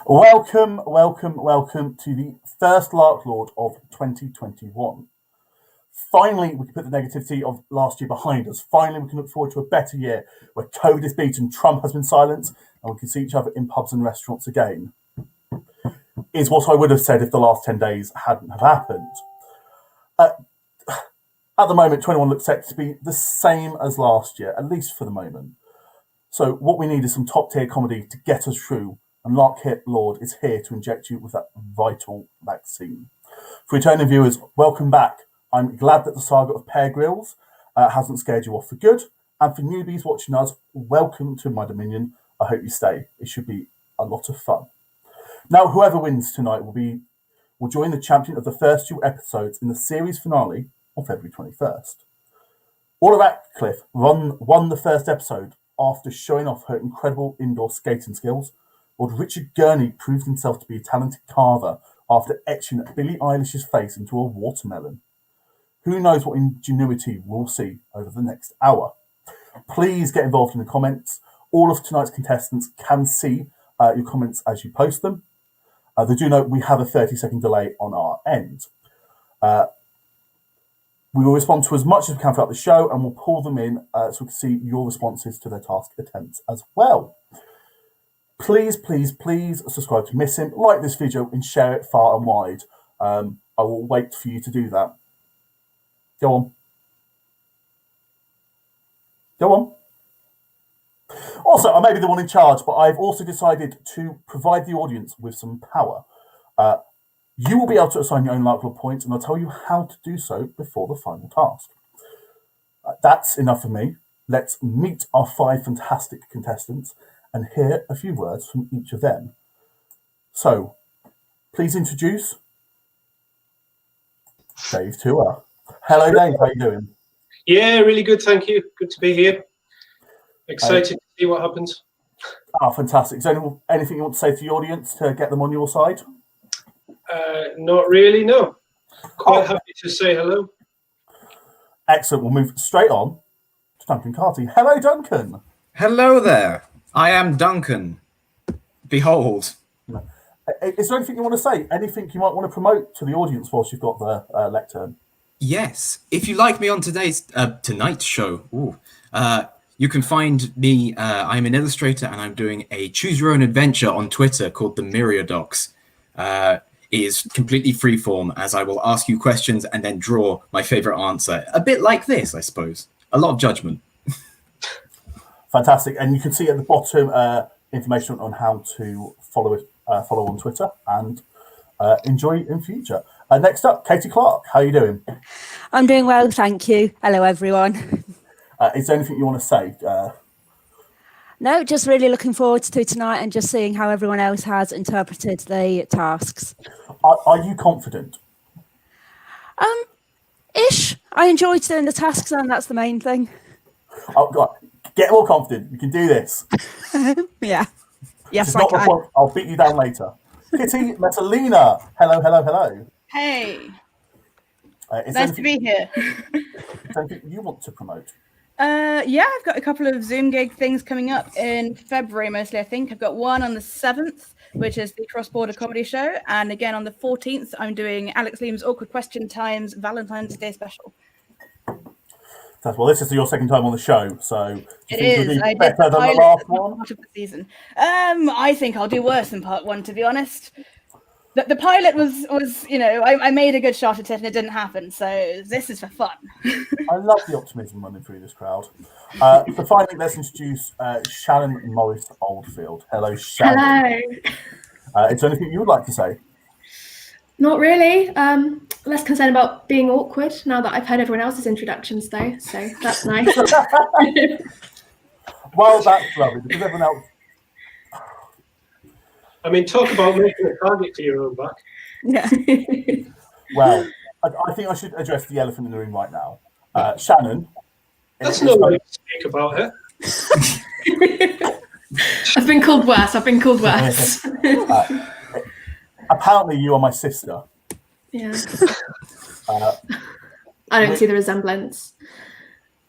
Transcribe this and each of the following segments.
Welcome to the first Larklord of 2021. Finally, we can put the negativity of last year behind us. Finally, we can look forward to a better year where COVID is beaten, Trump has been silenced, and we can see each other in pubs and restaurants again. Is what I would have said if the last 10 days hadn't have happened. At the moment, 21 looks set to be the same as last year, at least for the moment. So what we need is some top-tier comedy to get us through, and Larklord is here to inject you with that vital vaccine. For returning viewers, welcome back. I'm glad that the saga of Pear Grills hasn't scared you off for good, and for newbies watching us, welcome to my dominion. I hope you stay. It should be a lot of fun. Now, whoever wins tonight will join the champion of the first 2 episodes in the series finale on February 21st. Orla Ratcliffe won the first episode after showing off her incredible indoor skating skills, while Richard Gurney proved himself to be a talented carver after etching Billie Eilish's face into a watermelon. Who knows what ingenuity we'll see over the next hour. Please get involved in the comments. All of tonight's contestants can see your comments as you post them. They do note we have a 30-second delay on our end. We will respond to as much as we can throughout the show, and we'll pull them in so we can see your responses to their task attempts as well. Please subscribe to Miss Him, like this video, and share it far and wide. I will wait for you to do that. Go on. Also, I may be the one in charge, but I've also decided to provide the audience with some power. You will be able to assign your own Larklord points, and I'll tell you how to do so before the final task. That's enough for me. Let's meet our 5 fantastic contestants and hear a few words from each of them. So, please introduce Dave Tour. Hello, Dave. How are you doing? Yeah, really good. Thank you. Good to be here. Excited to see what happens. Fantastic. Is there anything you want to say to the audience to get them on your side? Not really, no. Quite happy to say hello. Excellent. We'll move straight on to Duncan Carty. Hello, Duncan. Hello there. I am Duncan. Behold. Is there anything you want to say? Anything you might want to promote to the audience whilst you've got the lectern? Yes. If you like me on tonight's show, you can find me. I'm an illustrator, and I'm doing a choose your own adventure on Twitter called the Myriadox. It is completely freeform, as I will ask you questions and then draw my favorite answer. A bit like this, I suppose. A lot of judgment. Fantastic. And you can see at the bottom information on how to follow on Twitter and enjoy in future. Next up, Katie Clark. How are you doing? I'm doing well, thank you. Hello, everyone. Is there anything you want to say? No, just really looking forward to tonight and just seeing how everyone else has interpreted the tasks. Are you confident? Ish. I enjoyed doing the tasks, and that's the main thing. Oh, God. Get more confident. You can do this. Yeah. Yes, I can. I'll beat you down later. Kitty Metalina. Hello. Hey. Nice to be here. Is there anything you want to promote? Yeah, I've got a couple of Zoom gig things coming up in February mostly, I think. I've got one on the 7th, which is the Cross Border Comedy Show. And again, on the 14th, I'm doing Alex Liam's Awkward Question Times Valentine's Day Special. Well, this is your second time on the show, so it is. I did better than the last one? Part of the season. I think I'll do worse than part 1, to be honest. The pilot was I made a good shot at it and it didn't happen, so this is for fun. I love the optimism running through this crowd. So finally, let's introduce Shannon Morris Oldfield. Hello, Shannon. Hello. Is there anything you would like to say? Not really. Less concerned about being awkward now that I've heard everyone else's introductions, though, so that's nice. Well, that's lovely, because everyone else... I mean, talk about making a target for your own back. Yeah. Well, I think I should address the elephant in the room right now. Shannon. That's no way to speak about her. I've been called worse. Apparently, you are my sister. Yeah. I don't see the resemblance.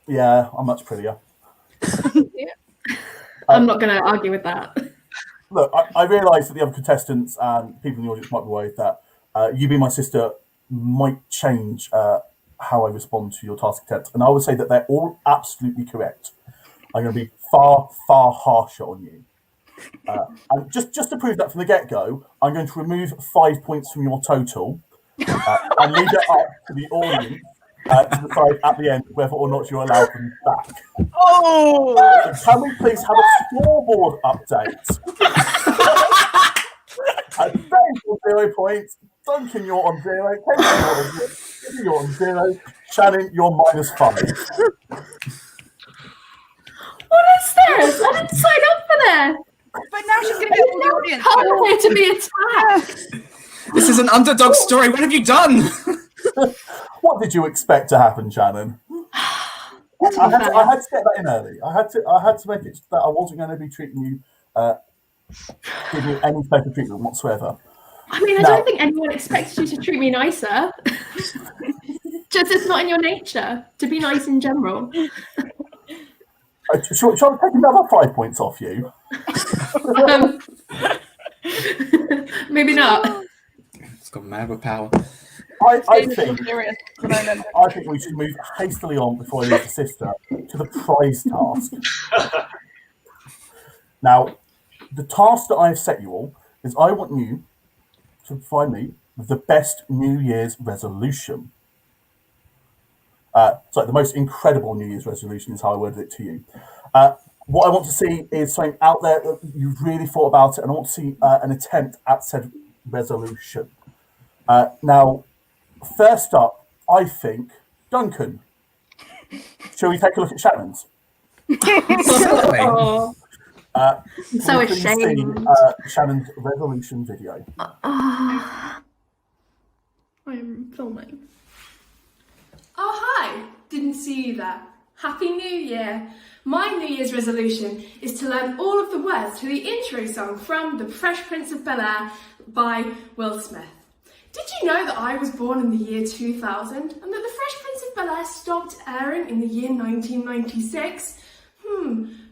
Yeah, I'm much prettier. Yeah. I'm not going to argue with that. look, I realise that the other contestants and people in the audience might be worried that You Be My Sister might change how I respond to your task attempt. And I would say that they're all absolutely correct. I'm going to be far, far harsher on you. And just to prove that from the get-go, I'm going to remove 5 points from your total and leave it up to the audience to decide at the end whether or not you allow them back. Oh! So can we please have a scoreboard update? Dave on 0 points, Duncan, you're on 0, Kate, you're on 0, Shannon, you're -5. What is this? I didn't sign up for this. But now she's going to get all the audience. Come here to be attacked. This is an underdog story. What have you done? What did you expect to happen, Shannon? I had to get that in early. I had to make it that I wasn't going to be treating you, giving you any special treatment whatsoever. I mean, I don't think anyone expected you to treat me nicer. Just it's not in your nature to be nice in general. Shall I take another 5 points off you? Maybe not. It's got mad with power. I think we should move hastily on before I leave the sister to the prize task. Now, the task that I've set you all is I want you to provide me with the best New Year's resolution. The most incredible New Year's resolution is how I worded it to you. What I want to see is something out there that you've really thought about it, and I want to see an attempt at said resolution. Now, first up, I think, Duncan. Shall we take a look at Shannon's? Oh, I'm so we can ashamed. see Shannon's resolution video. I'm filming. Oh, hi. Didn't see you there. Happy New Year. My New Year's resolution is to learn all of the words to the intro song from The Fresh Prince of Bel-Air by Will Smith. Did you know that I was born in the year 2000 and that The Fresh Prince of Bel-Air stopped airing in the year 1996?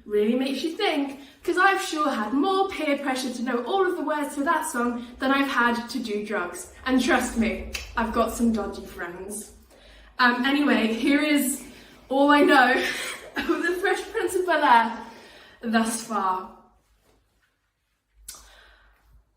Really makes you think, because I've sure had more peer pressure to know all of the words to that song than I've had to do drugs. And trust me, I've got some dodgy friends. Anyway, here is all I know of The Fresh Prince of Bel-Air thus far.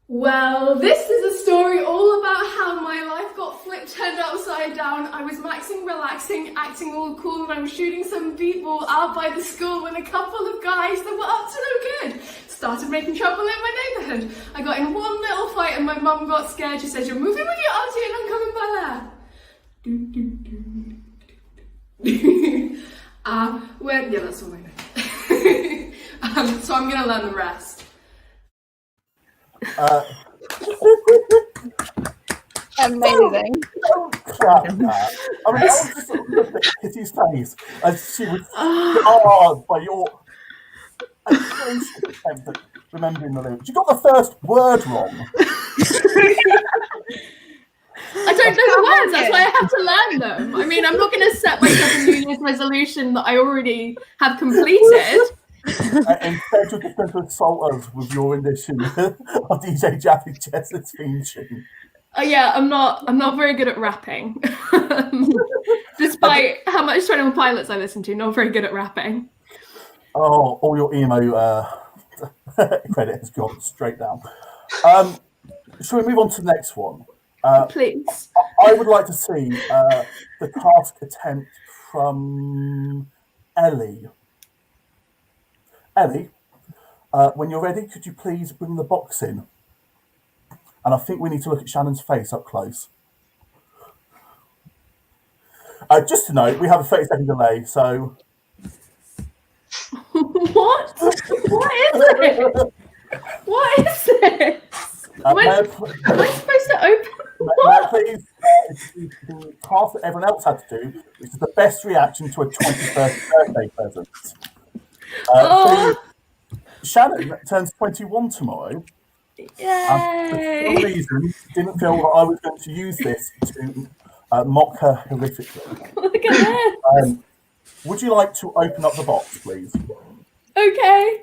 Well, this is a story all about how my life got turned upside down. I was maxing, relaxing, acting all cool, and I was shooting some b-ball out by the school when a couple of guys that were up to no good started making trouble in my neighbourhood. I got in one little fight and my mum got scared. She said, "You're moving with your auntie and I'm coming Bel-Air." Yeah, that's all I know. So I'm gonna learn the rest. Amazing. Clap that. I mean, I was just looking at Kitty's face as she was scarred by your attempt at remembering the lyrics. You got the first word wrong. I don't know the words, that's why I have to learn them. I mean, I'm not going to set myself a New Year's resolution that I already have completed. Instead, you're just going to assault us with your rendition of DJ Jaffe Jess's theme tune. Yeah, I'm not very good at rapping. Despite how much 21 Pilots I listen to, not very good at rapping. Oh, all your emo credit has gone straight down. Shall we move on to the next one? Please. I would like to see the task attempt from Ellie. Ellie, when you're ready, could you please bring the box in? And I think we need to look at Shannon's face up close. Just to note, we have a 30-second delay, so... What? What is it? What is this? Am I supposed to open? What? Please, the task that everyone else had to do, which is the best reaction to a 21st birthday present. Please, Shannon turns 21 tomorrow. Yay! For some reason, didn't feel that I was going to use this to mock her horrifically. Look at this. Would you like to open up the box, please? Okay.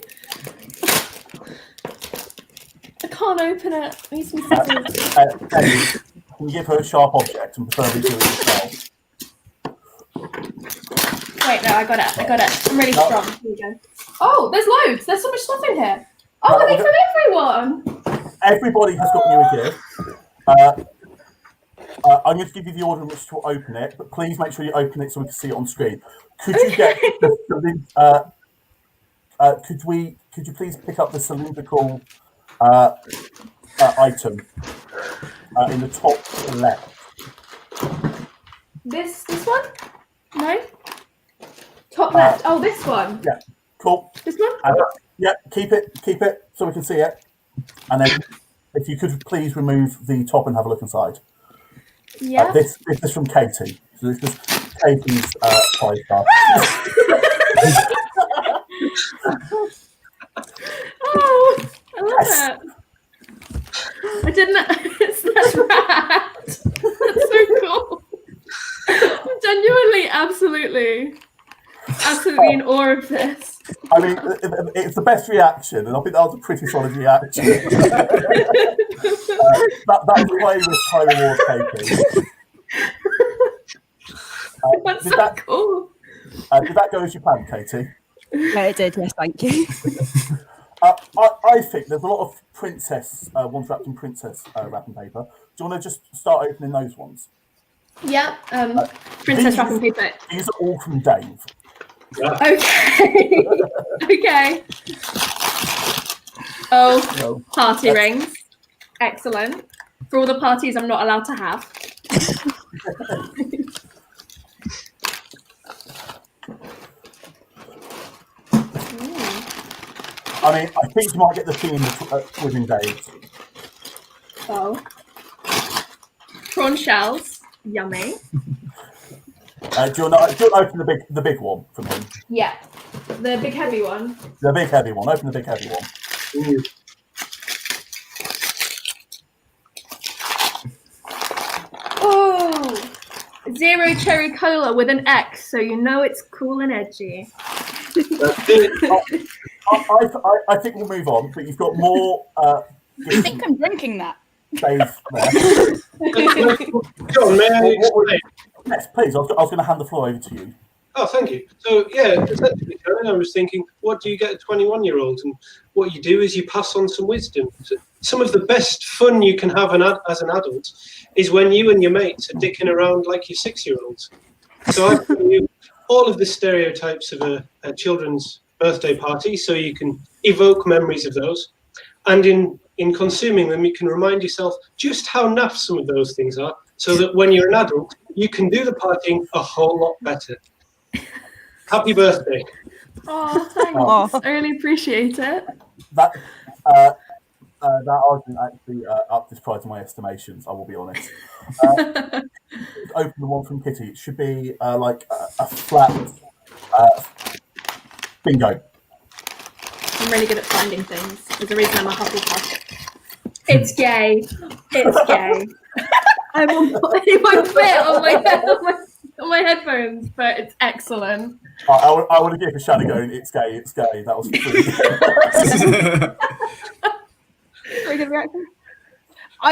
I can't open it. I need some scissors. Katie, can you give her a sharp object and preferably do it yourself? Wait, no, I got it. I'm really strong. Here we go. Oh, there's loads. There's so much stuff in here. Oh, are they from everyone? Everybody has got you a gift. I'm going to give you the order in which to open it, but please make sure you open it so we can see it on screen. Could you get could you please pick up the cylindrical item in the top left? This one? No. Top left. Oh, this one. Yeah. Cool. This one? Yeah. Keep it so we can see it. And then, if you could please remove the top and have a look inside. Yeah. This is from Katie. So this is Katie's 5-star. Oh, I love it. I didn't. That's rad. That's so cool. I'm genuinely, absolutely in awe of this. I mean, it's the best reaction, and I think that was a pretty solid reaction. That was way with high reward, Katie. That's so cool. Did that go as you planned, Katie? No, it did. Yes, thank you. I think there's a lot of princess ones wrapped in princess wrapping paper. Do you want to just start opening those ones? Yeah. Princess wrapping paper. These are all from Dave. Okay. Okay. Oh, party rings. Excellent. For all the parties I'm not allowed to have. I mean, I think you might get the theme within Dave. Oh. Prawn shells. Yummy. Do you want to open the big one from him? Yeah. The big heavy one. The big heavy one. Open the big heavy one. Oh, zero cherry cola with an X, so you know it's cool and edgy. I think we'll move on, but you've got more. I think I'm drinking that. Dave there. John, may I explain? Yes, please. I was going to hand the floor over to you. Oh, thank you. So, yeah, essentially, I was thinking, what do you get a 21-year-old? And what you do is you pass on some wisdom. So some of the best fun you can have as an adult is when you and your mates are dicking around like your 6-year-olds. So I've given you all of the stereotypes of a children's birthday party, so you can evoke memories of those. And in consuming them, you can remind yourself just how naff some of those things are, so that when you're an adult, you can do the partying a whole lot better. Happy birthday. Oh, thanks. I really appreciate it. That argument actually upped this price in my estimations, I will be honest. Open the one from Kitty. It should be like a flat bingo. I'm really good at finding things. There's a reason I'm a Hufflepuff. It's gay. It's gay. I won't fit on my headphones, but it's excellent. I would have given Shannon going, it's gay, it's gay. That was Very good reaction.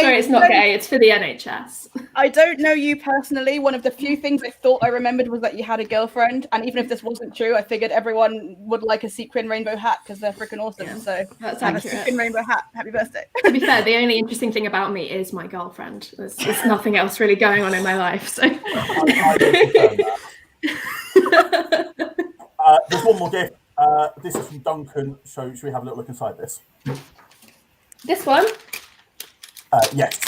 Sorry, it's not gay. It's for the NHS. I don't know you personally. One of the few things I thought I remembered was that you had a girlfriend, and even if this wasn't true, I figured everyone would like a sequin rainbow hat because they're freaking awesome. Yeah, so that's have accurate. a sequin rainbow hat. Happy birthday. To be fair, the only interesting thing about me is my girlfriend. There's nothing else really going on in my life. So. There's one more gift. This is from Duncan. So should we have a little look inside this? This one? Yes.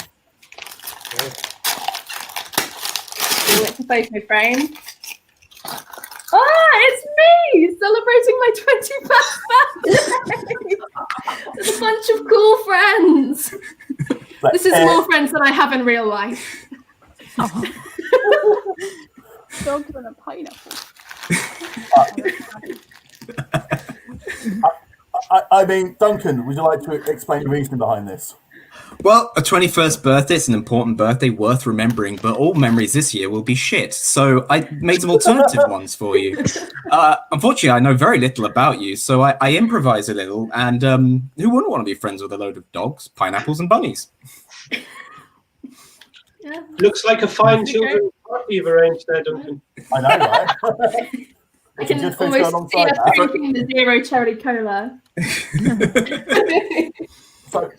It's a photo frame. Ah, it's me celebrating my 21st birthday. There's a bunch of cool friends. This is more friends than I have in real life. Dogs and a pineapple. I mean, Duncan, would you like to explain the reason behind this? Well, a 21st birthday, it's an important birthday worth remembering, but all memories this year will be shit. So I made some alternative ones for you. Unfortunately, I know very little about you, so I improvise a little. And who wouldn't want to be friends with a load of dogs, pineapples, and bunnies? Yeah. Looks like a fine children's party you've arranged there, Duncan. I know, right? I can Just things go almost see alongside us that. drinking the zero cherry cola. So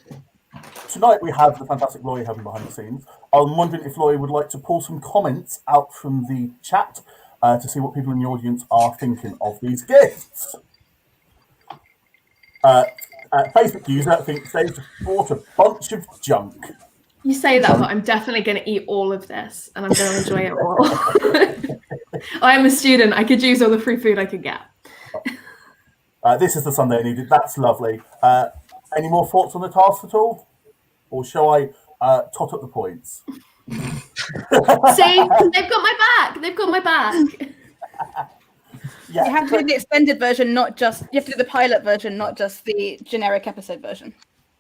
tonight we have the fantastic Laurie having behind the scenes. I'm wondering if Laurie would like to pull some comments out from the chat to see what people in the audience are thinking of these gifts. Facebook user thinks they've bought a bunch of junk. You say that, but I'm definitely going to eat all of this, and I'm going to enjoy it all. I am a student. I could use all the free food I could get. This is the Sunday I needed. That's lovely. Any more thoughts on the task at all? Or shall I tot up the points? See, they've got my back. They've got my back. Yeah. You have to do the extended version, not just. You have to do the pilot version, not just the generic episode version.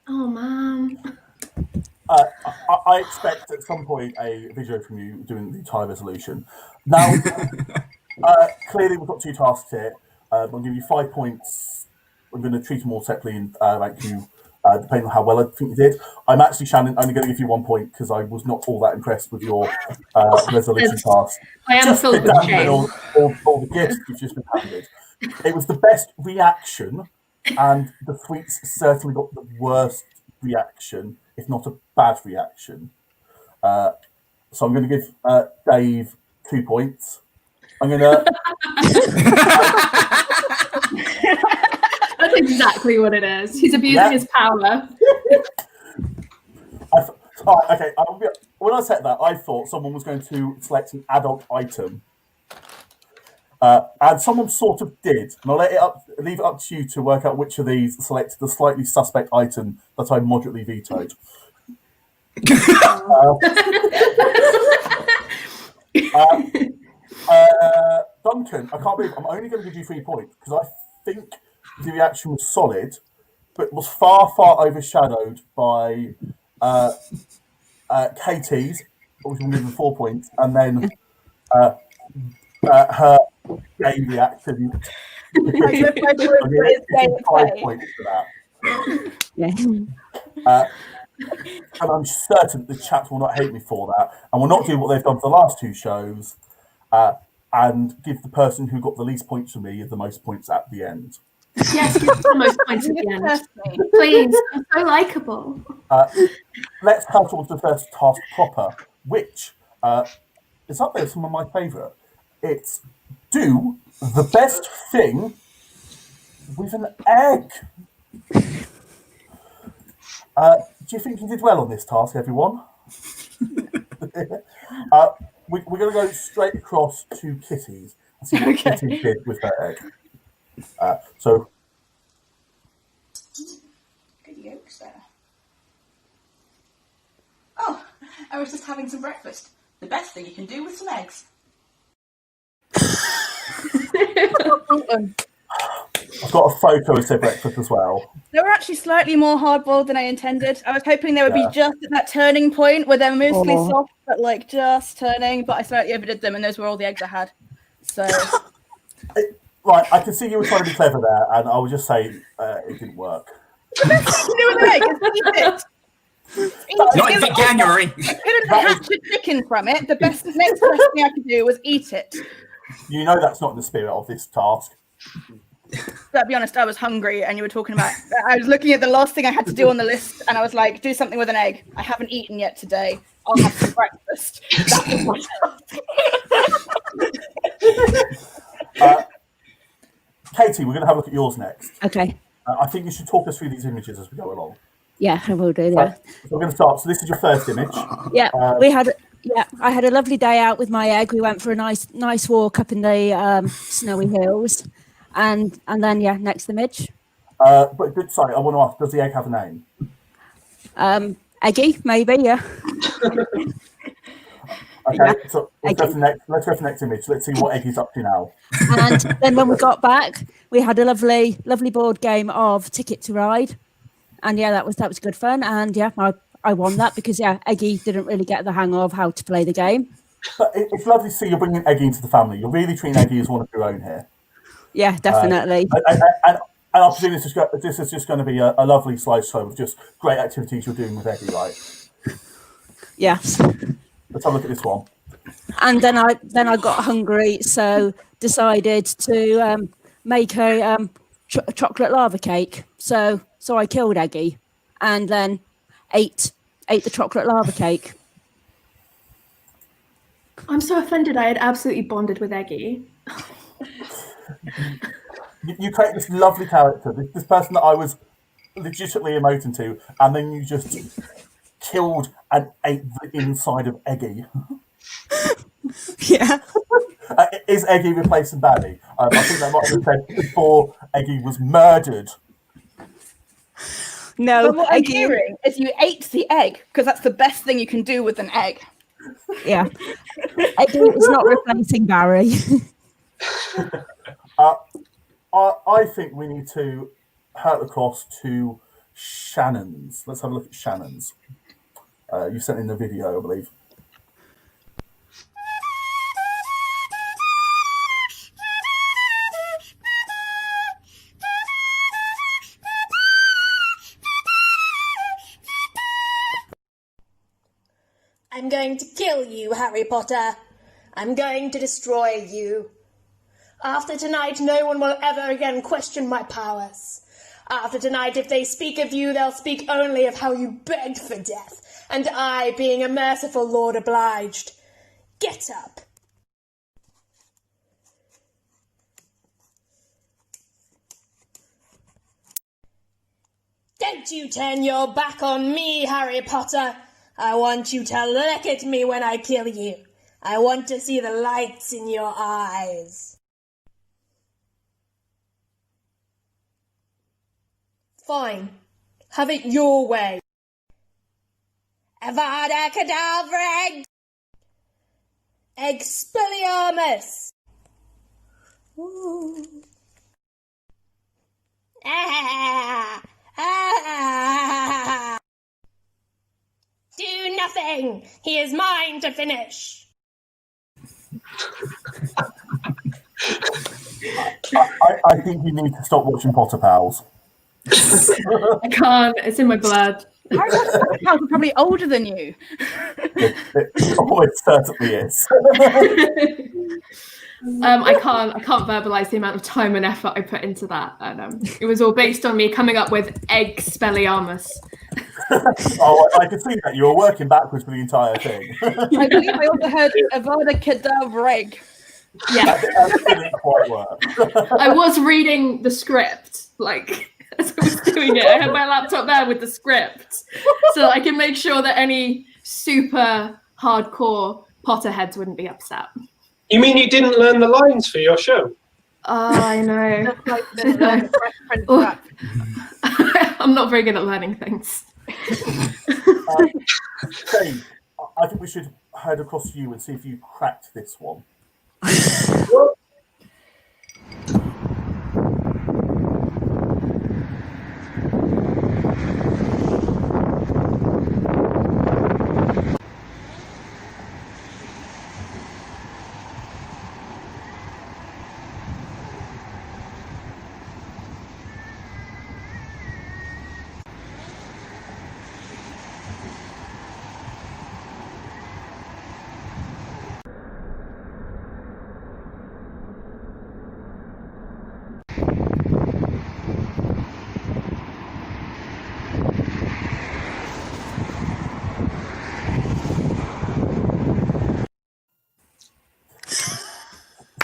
Oh man. I expect at some point a video from you doing the entire resolution. Now, clearly we've got 2 tasks here. I'm going to give you 5 points. I'm going to treat them all separately and rank you depending on how well I think you did. I'm actually, Shannon, only going to give you 1 point because I was not all that impressed with your resolution task. I am Just filled with shame. all the gifts you've just been handed. It was the best reaction, and the sweets certainly got the worst reaction, if not a bad reaction. So I'm going to give Dave 2 points. I'm going to... That's exactly what it is. He's abusing his power. Okay, when I said that, I thought someone was going to select an adult item. And someone sort of did. And I'll leave it up to you to work out which of these selected the slightly suspect item that I moderately vetoed. Duncan, I can't believe I'm only going to give you 3 points because I think the reaction was solid, but was far, far overshadowed by Katie's, which will give them 4 points, and then her game reaction. I'm gonna give 5 points for that. Yeah. And I'm certain the chat will not hate me for that, and will not do what they've done for the last 2 shows, and give the person who got the least points from me the most points at the end. Yes, give the most points at the end. Please, I'm so likable. Let's come towards the first task proper, which is up there with some of my favourite. It's do the best thing with an egg. Do you think you did well on this task, everyone? We're going to go straight across to Kitty's and see what Kitty did with her egg. So, good yolks there. Oh, I was just having some breakfast. The best thing you can do with some eggs. I've got a photo of their breakfast as well. They were actually slightly more hard-boiled than I intended. I was hoping they would be just at that turning point where they're mostly soft, but like just turning. But I slightly overdid them, and those were all the eggs I had. So, Right, I can see you were trying to be clever there, and I would just say it didn't work. the best thing to do with an egg is eat it. Not in January. I couldn't hatch a chicken from it. The next best thing I could do was eat it. You know that's not in the spirit of this task. So, to be honest, I was hungry, and you were talking about. I was looking at the last thing I had to do on the list, and I was like, "Do something with an egg." I haven't eaten yet today. I'll have some breakfast. That was my Katie, we're going to have a look at yours next. Okay. I think you should talk us through these images as we go along. Yeah, I will do that. So we're going to start. So this is your first image. Yeah, I had a lovely day out with my egg. We went for a nice walk up in the snowy hills, and then next image. But sorry, I want to ask: does the egg have a name? Eggy, maybe, yeah. Okay, so let's go for the next image. Let's see what Eggy's up to now. And then when we got back, we had a lovely board game of Ticket to Ride, and that was good fun. And I I won that because Eggy didn't really get the hang of how to play the game. But it's lovely to see you're bringing Eggy into the family. You're really treating Eggy as one of your own here. Yeah, definitely. And I presume this is just going to be a lovely slideshow of just great activities you're doing with Eggy, right? Yes. Let's have a look at this one. And then I got hungry, so decided to make a chocolate lava cake. So I killed Eggy, and then ate the chocolate lava cake. I'm so offended. I had absolutely bonded with Eggy. You create this lovely character, this person that I was legitimately emoting to, and then you just killed and ate the inside of Eggy. Yeah. Is Eggy replacing Barry? I think that might have been said before Eggy was murdered. No, But what I'm hearing is you ate the egg because that's the best thing you can do with an egg. Yeah. Eggy is not replacing Barry. I think we need to hurt across to Shannon's. Let's have a look at Shannon's. You sent in the video, I believe. I'm going to kill you, Harry Potter. I'm going to destroy you. After tonight, no one will ever again question my powers. After tonight, if they speak of you, they'll speak only of how you begged for death, and I, being a merciful lord, obliged. Get up. Don't you turn your back on me, Harry Potter. I want you to look at me when I kill you. I want to see the lights in your eyes. Fine. Have it your way. Avada Kedavra Expelliarmus. Ooh. Ah, ah. Do nothing. He is mine to finish. I think you need to stop watching Potter Pals. I can't. It's in my blood. Harry Potter are probably older than you. It certainly is. I can't verbalize the amount of time and effort I put into that. And it was all based on me coming up with Expelliarmus. Oh, I could see that you were working backwards for the entire thing. I believe I also heard Avada Kedavra. Yeah, that didn't quite work. I was reading the script, like, as I was doing it. I had my laptop there with the script, so I can make sure that any super hardcore Potterheads wouldn't be upset. You mean you didn't learn the lines for your show? Oh, I know. I'm not very good at learning things. Dave, I think we should head across to you and see if you cracked this one.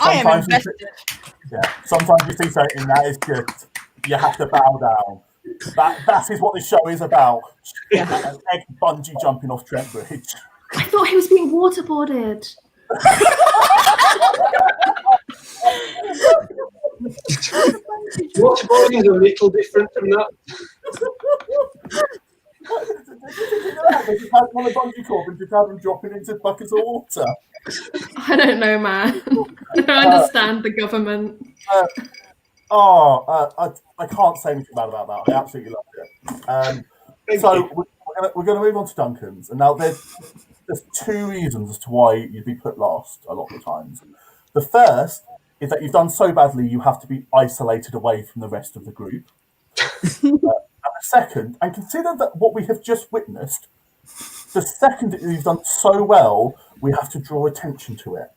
I am invested. Sometimes you see something that is just, you have to bow down. That is what this show is about. An egg bungee jumping off Trent Bridge. I thought he was being waterboarded. Waterboarding is a little different from that. They just had one of bungee cord and just have them dropping into buckets of water. I don't know, man. I don't understand the government. I can't say anything bad about that. I absolutely loved it. So we're going to move on to Duncan's. And now there's two reasons as to why you'd be put last a lot of the times. The first is that you've done so badly you have to be isolated away from the rest of the group. And the second, and consider that what we have just witnessed, the second that you've done so well, we have to draw attention to it.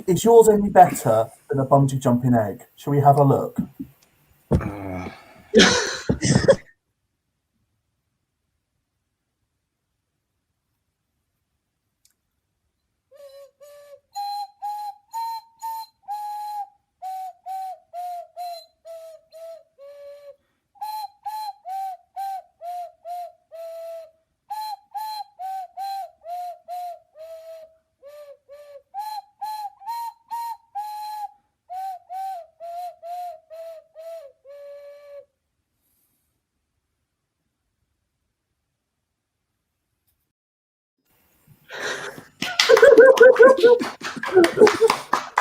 Is yours any better than a bungee jumping egg? Shall we have a look?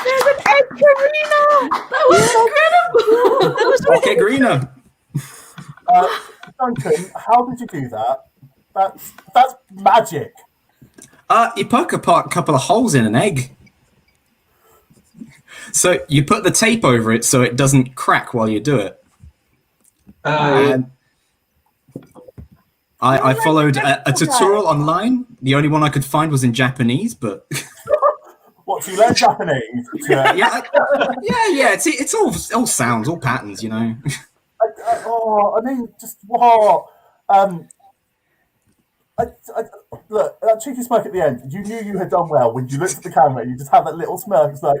There's an egg, Karina! That was incredible! Okay, Greener. Duncan, how did you do that? That's magic. You poke a couple of holes in an egg. So you put the tape over it so it doesn't crack while you do it. And I followed a tutorial online. The only one I could find was in Japanese, but What, so you learn Japanese? yeah. It's all sounds, all patterns, you know. I mean, just what? Look, that cheeky smirk at the end. You knew you had done well when you looked at the camera. You just had that little smirk. It's like,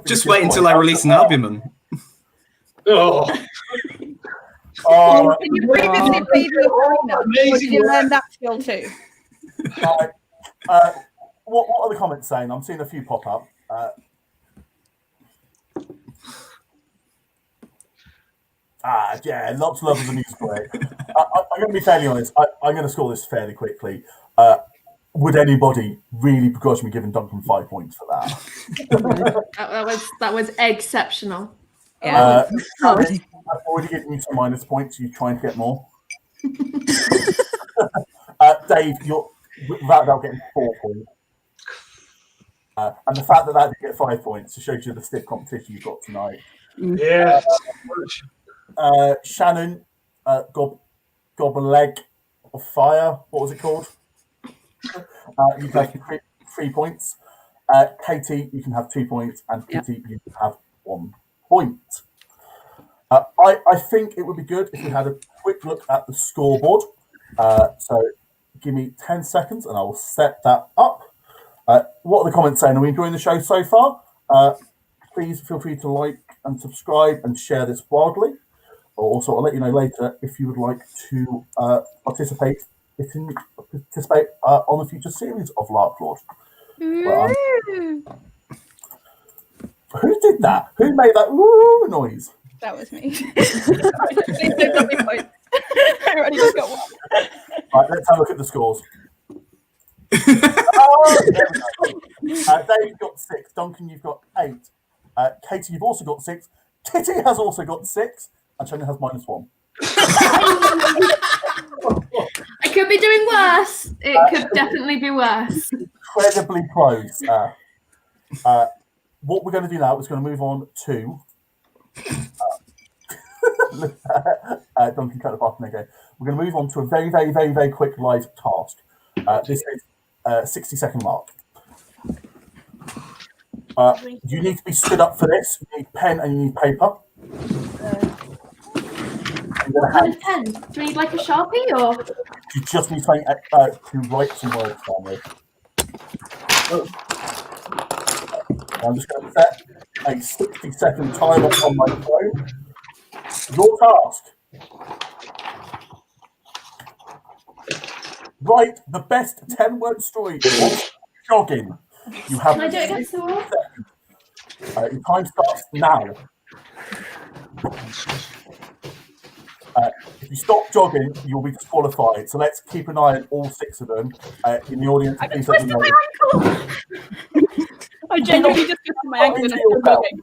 Just wait until I release an album. Oh, Did you previously play the Karina? Or did you learn that skill too? what are the comments saying? I'm seeing a few pop up. Yeah, lots of love of the music break. I'm going to be fairly honest. I'm going to score this fairly quickly. Would anybody really begrudge me giving Duncan 5 points for that? that was exceptional. Yeah. I've already given you some minus points. You trying to get more? Dave, you're without getting 4 points. And the fact that did get 5 points shows you the stiff competition you've got tonight. yeah. Shannon, Gobble-leg of Fire. What was it called? You can have 3 points. Katie, you can have 2 points, and Kitty, you can have 1 point. I think it would be good if we had a quick look at the scoreboard. So give me 10 seconds, and I will set that up. What are the comments saying? Are we enjoying the show so far? Please feel free to like and subscribe and share this wildly. Also, I'll let you know later if you would like to participate on a future series of Larklord. Who did that? Who made that woo noise? That was me. I already just got one. Right, let's have a look at the scores. Dave, you've got 6. Duncan, you've got 8. Katie, you've also got 6. Kitty has also got 6. And Shannon has -1. I could be doing worse. It could definitely be worse. Incredibly close. What we're going to do now is going to move on to Duncan cut the button again. We're going to move on to a very, very, very, very quick live task. This is 60-second mark. You need to be stood up for this. You need pen and you need paper. Pen. Do we need like a Sharpie or? You just need something to write some words down with. I'm just going to set a 60-second timer on my phone. Your task. Write the best 10-word story of jogging. You have. Can I do it against the wall? Your time starts now. If you stop jogging, you'll be disqualified. So let's keep an eye on all 6 of them. In the audience, please let me know. I genuinely just twisted my ankle and I'm still jogging.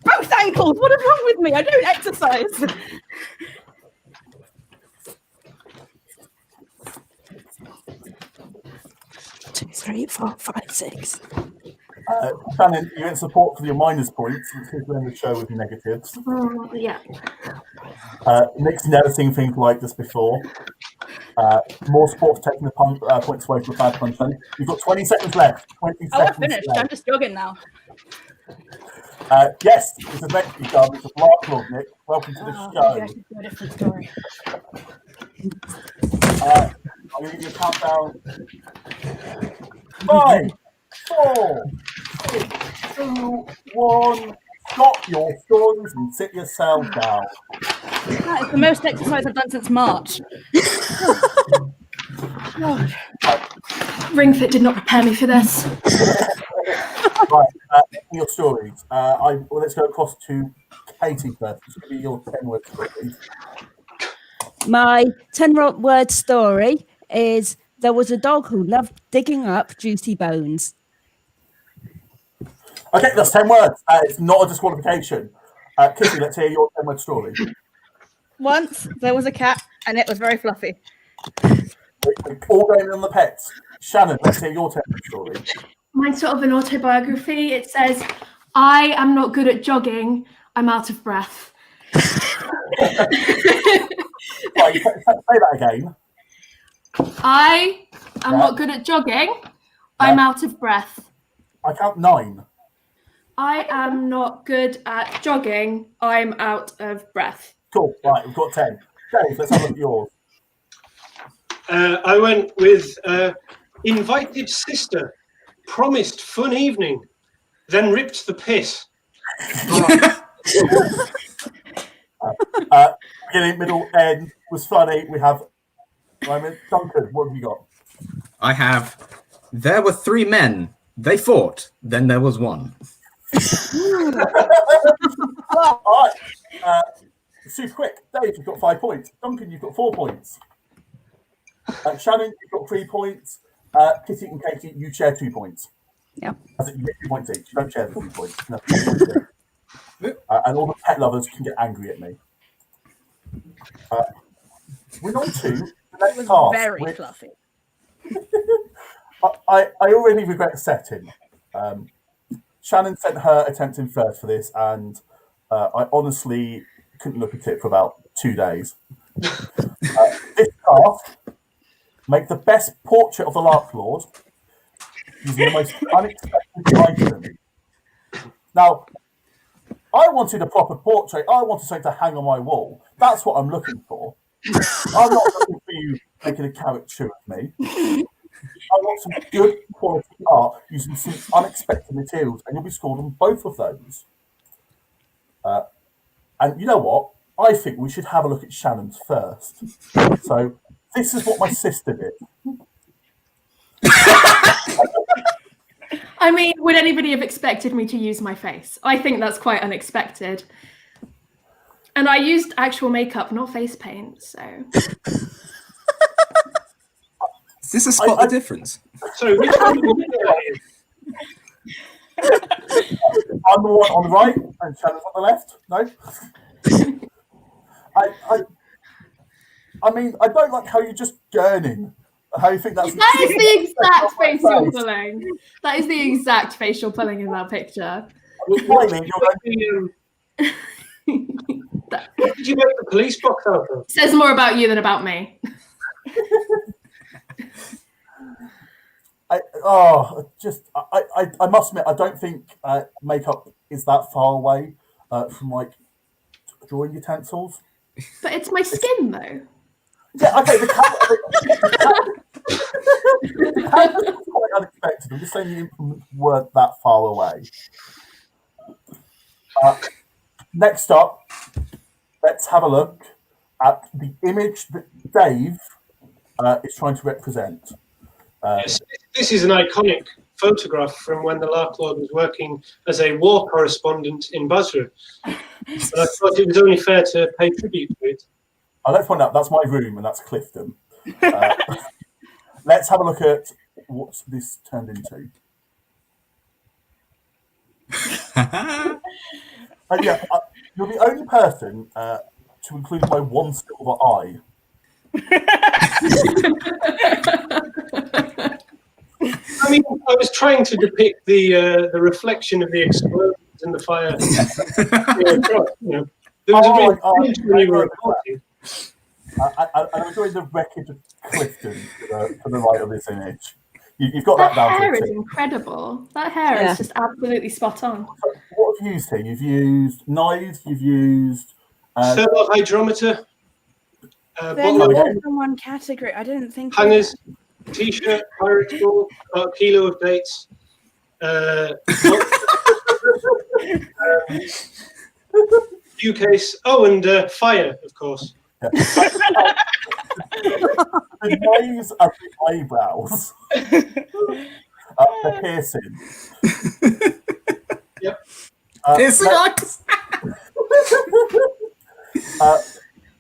Both ankles! What is wrong with me? I don't exercise. 2, 3, 4, 5, 6. Shannon, you're in support for your minus points. It's here to end the show with negatives. Yeah. Nick's never seen things like this before. More support for taking the points away from the bad punishment. You've got 20 seconds left. 20 Oh, I seconds finished. left. I'm just jogging now. Yes, this is meant to be done. It's a Larklord, Nick. Welcome to the show. Maybe I should do a different story. I'm going to give you a countdown. 5, 4, 3, 2, 1. Stop your stories and sit yourself down. That is the most exercise I've done since March. Ring Fit did not prepare me for this. Right, your stories. Let's go across to Katie first. This will be your 10-word story. My 10-word story is there was a dog who loved digging up juicy bones. Okay, that's 10 words. It's not a disqualification. Kitty, let's hear your 10-word story. Once there was a cat and it was very fluffy. All going on the pets. Shannon, let's hear your 10-word story. Mine's sort of an autobiography. It says, I am not good at jogging. I'm out of breath. Right, say that again. I am not good at jogging. I'm out of breath. I count 9. I am not good at jogging. I'm out of breath. Cool. Right, we've got 10. Dave, let's have a look at yours. I went with invited sister, promised fun evening, then ripped the piss. Beginning, middle, end was funny. We have Duncan, what have you got? I have. There were 3 men. They fought. Then there was one. All right. Super quick. Dave, you've got 5 points. Duncan, you've got 4 points. Shannon, you've got 3 points. Kitty and Katie, you share 2 points. Yeah. You get 2 points each. You don't share the 3 points. No, and all the pet lovers can get angry at me. We're on to the next task. Very fluffy. I already regret setting. Shannon sent her attempt in first for this, and I honestly couldn't look at it for about 2 days. This task: make the best portrait of the Larklord using the most unexpected item. Now, I wanted a proper portrait. I wanted something to hang on my wall. That's what I'm looking for. I'm not looking for you making a caricature of me. I want some good quality art using some unexpected materials, and you'll be scored on both of those. And you know what? I think we should have a look at Shannon's first. So this is what my sister did. I mean, would anybody have expected me to use my face? I think that's quite unexpected. And I used actual makeup, not face paint, so... Is this a spot the difference? So which one are you looking at? I'm the one on the right, and Shannon's on the left. No? I mean, I don't like how you're just gurning. How you think that's... That is the exact facial pulling. That is the exact facial pulling in that picture. Did you make the police box out of? Says more about you than about me. I must admit, I don't think makeup is that far away from like drawing utensils. But it's my skin, though. Yeah, okay. The camera's quite unexpected. I'm just saying the implements weren't that far away. Next up, let's have a look at the image that Dave is trying to represent. Yes, this is an iconic photograph from when the Larklord was working as a war correspondent in Basra. And I thought it was only fair to pay tribute to it. Let's point out that's my room and that's Clifton. Let's have a look at what this turned into. You're the only person to include my one silver eye. I mean, I was trying to depict the reflection of the explosions in the fire. There was a real pinch when you were reporting. I'm enjoying the wreckage of Clifton to the right of this image. You've got that That down hair to a is T. incredible. That hair is just absolutely spot on. So what have you used here? You've used knives, you've used... Thermal hydrometer. They're bottle not of all in one category. I didn't think. hangers, t-shirt, pirate ball, about a kilo of dates. Few case. Oh, and fire, of course. Yeah. The knives and the eyebrows. The piercing. Yep. Piercing eyes.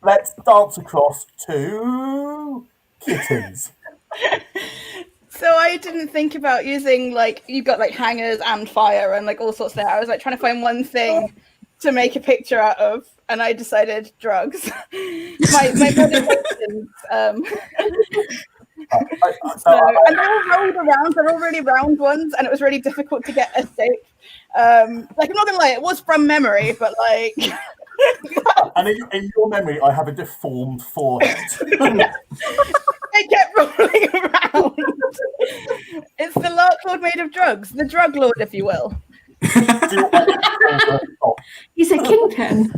Let's dance across to kittens. So I didn't think about using you've got hangers and fire and all sorts there. I was trying to find one thing to make a picture out of, and I decided drugs. my meditations. And they're all rolled around. They're all really round ones, and it was really difficult to get a shape. I'm not gonna lie, it was from memory, but And in your memory, I have a deformed forehead. they kept rolling around. It's the Larklord made of drugs, the drug lord, if you will. He's a kingpin.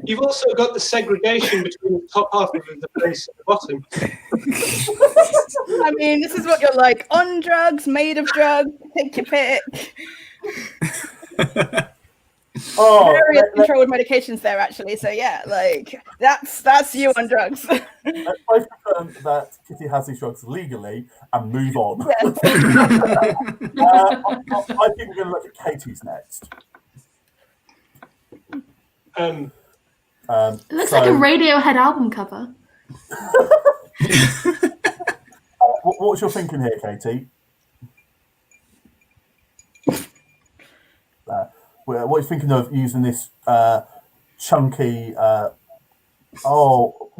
You've also got the segregation between the top half of the face and the bottom. I mean, this is what you're like, on drugs, made of drugs, take your pick. Various controlled medications there, actually. So yeah, that's you on drugs. Let's both confirm that Kitty has these drugs legally and move on. Yes. I think we're going to look at Katie's next. It looks like a Radiohead album cover. What's your thinking here, Katie? What are you thinking of using this chunky... why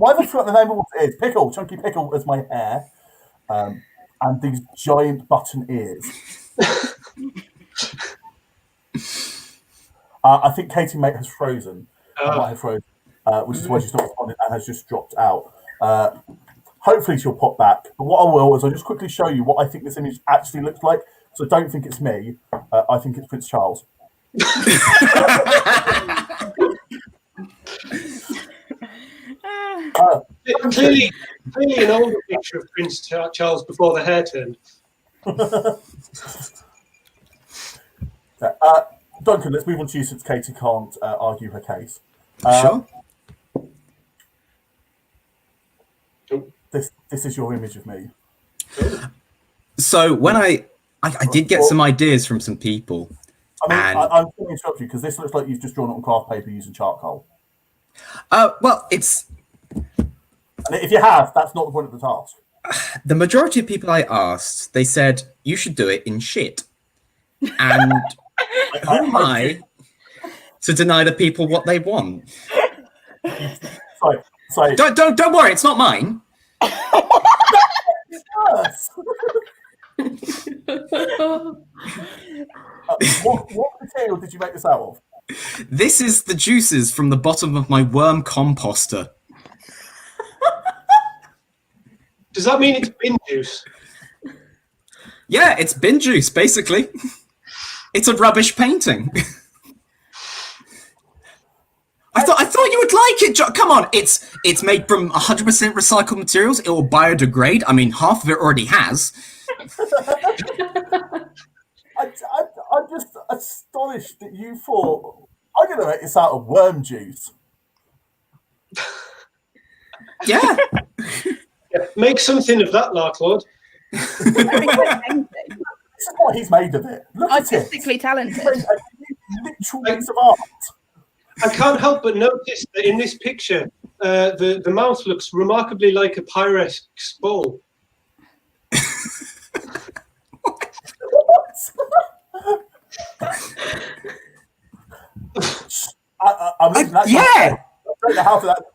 have I forgotten the name of what it is? Pickle, chunky pickle as my hair. And these giant button ears. I think Katie Mate has frozen. Might have frozen, which is why she's not responding and has just dropped out. Hopefully she'll pop back. But what I will is I'll just quickly show you what I think this image actually looks like. So don't think it's me. I think it's Prince Charles. Clearly an older picture of Prince Charles before the hair turned. Duncan, let's move on to you since Katie can't argue her case. Sure. This is your image of me. So when I did get some ideas from some people. I'm going to interrupt you because this looks like you've just drawn it on craft paper using charcoal. Well, it's... And if you have, that's not the point of the task. The majority of people I asked, they said, you should do it in shit. And who am I to deny the people what they want? Sorry. Don't worry, it's not mine. Yes. What material did you make this out of? This is the juices from the bottom of my worm composter. Does that mean it's bin juice? Yeah, it's bin juice, basically. It's a rubbish painting. I thought you would like it. Come on, it's made from 100% recycled materials. It will biodegrade. I mean, half of it already has. I'm just astonished that you thought I'm going to make this out of worm juice. Yeah. Make something of that, Larklord. This is what he's made of it. Look at it. Artistically talented. He's made a literal piece of art. I can't help but notice that in this picture, the mouth looks remarkably like a Pyrex bowl. Yeah,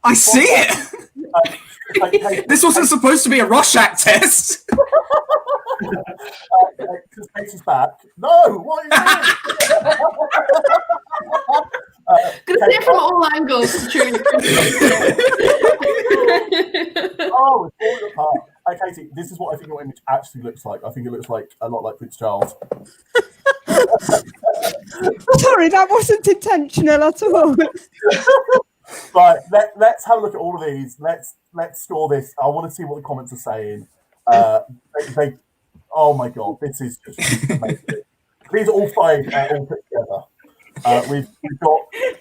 I see it. This wasn't supposed to be a Rorschach test. Katie's back. No, what are you doing? Gonna see it from all angles. Truly. Oh, it's falling apart. Katie, this is what I think your image actually looks like. I think it looks like a lot like Prince Charles. Sorry, that wasn't intentional at all. Right, let's have a look at all of these. Let's score this. I want to see what the comments are saying. Oh my god, this is just amazing. These are all 5 all put together. We've got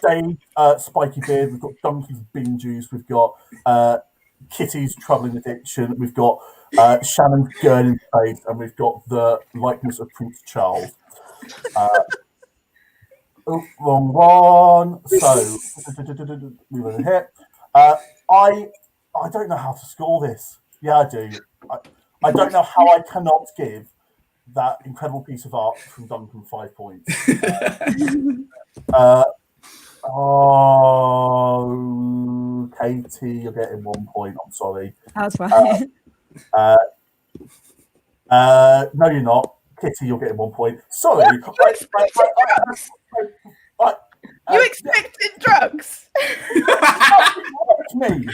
Dave, Spiky Beard. We've got Donkey's Bean Juice. We've got Kitty's Troubling Addiction. We've got Shannon's Gurning Face, and we've got the likeness of Prince Charles. Wrong one. So we were here. I don't know how to score this. Yeah, I do. I don't know how I cannot give that incredible piece of art from Duncan 5 points. Katie, you're getting 1 point. I'm sorry. That's fine. No, you're not. Kitty, you're getting 1 point. Sorry. You expected drugs? That's me.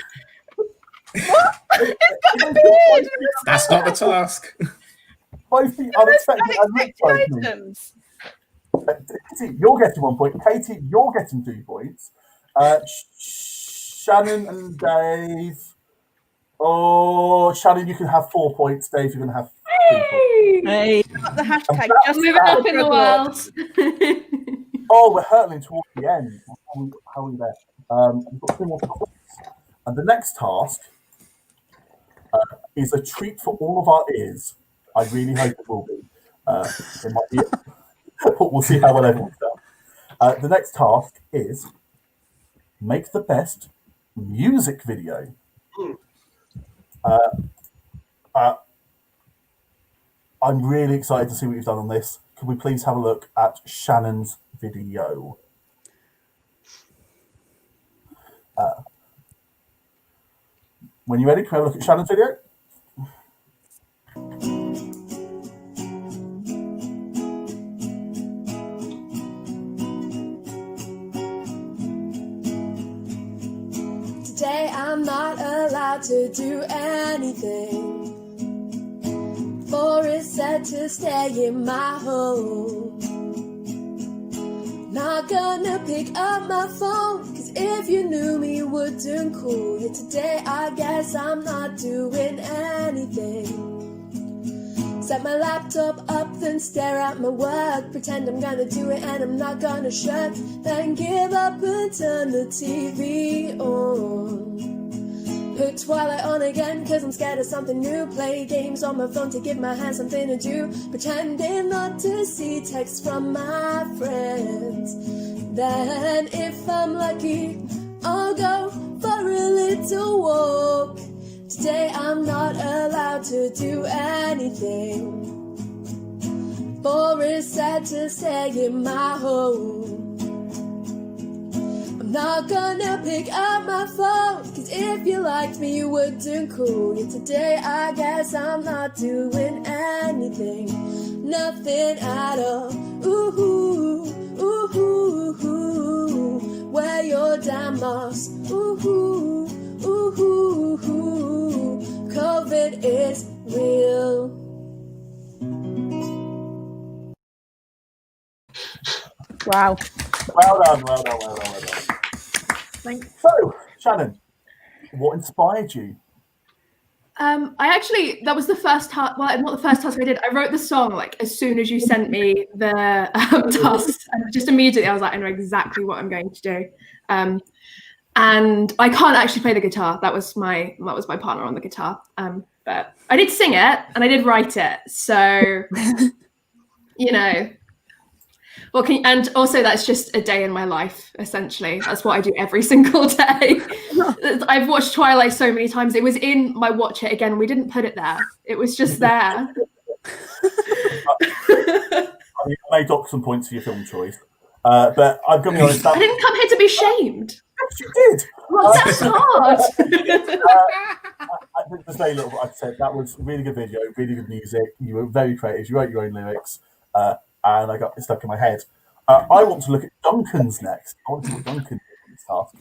What? It's got a beard. That's not the task. Both the unexpected and Unexpected both items. Katie, you're getting 1 point. Katie, you're getting 2 points. Shannon and Dave. Oh, Shannon, you can have 4 points. Dave, you're going to have 3 points. Hey. Got the hashtag just Moving up in the world. Oh, we're hurtling towards the end. How are we there? We've got 2 more points. And the next task is a treat for all of our ears. I really hope it will be. It might be. But we'll see how well everyone's done. The next task is make the best music video. I'm really excited to see what you've done on this. Can we please have a look at Shannon's video? When you're ready, can we have a look at Shannon's video? Today I'm not allowed to do anything, for it's said to stay in my home. Not gonna pick up my phone, cause if you knew me you wouldn't call. Yeah, today I guess I'm not doing anything. Set my laptop up, then stare at my work. Pretend I'm gonna do it and I'm not gonna shirk. Then give up and turn the TV on. Put Twilight on again, cause I'm scared of something new. Play games on my phone to give my hands something to do. Pretending not to see texts from my friends. Then if I'm lucky, I'll go for a little walk. Today I'm not allowed to do anything, for it's sad to stay in my home. I'm not gonna pick up my phone, cause if you liked me you wouldn't call. Yeah, today I guess I'm not doing anything, nothing at all. Ooh, ooh, ooh, ooh, wear your damn mask. Ooh, ooh, ooh, ooh, COVID is real. Wow. Well done, well done, well done, well done. Thanks. So, Shannon, what inspired you? That was the first task. Well, not the first task I did. I wrote the song like as soon as you sent me the tasks, and just immediately I was like, I know exactly what I'm going to do. And I can't actually play the guitar. That was my partner on the guitar. But I did sing it and I did write it. So, you know. Well, and also that's just a day in my life, essentially. That's what I do every single day. I've watched Twilight so many times. It was in my watch it again. We didn't put it there. It was just there. I may dock some points for your film choice. But I'm going to be honest. I didn't come here to be shamed. You did. Well, that's hard. There's very little I said. That was really good video, really good music. You were very creative. You wrote your own lyrics. and I got it stuck in my head. I want to look at Duncan's next. I want to see what Duncan did in this task.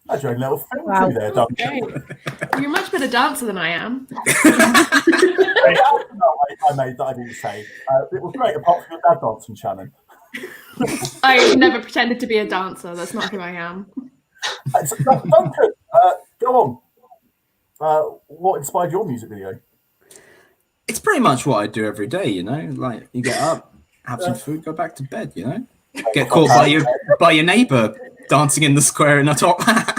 I joined a little film through there, Duncan. You're a much better dancer than I am. I made that I didn't say. It was great, apart from your dad dancing, Shannon. I never pretended to be a dancer. That's not who I am. Duncan, go on. What inspired your music video? It's pretty much what I do every day, you know. Like you get up, have some food, go back to bed, you know. Get caught by your neighbour dancing in the square in a top hat.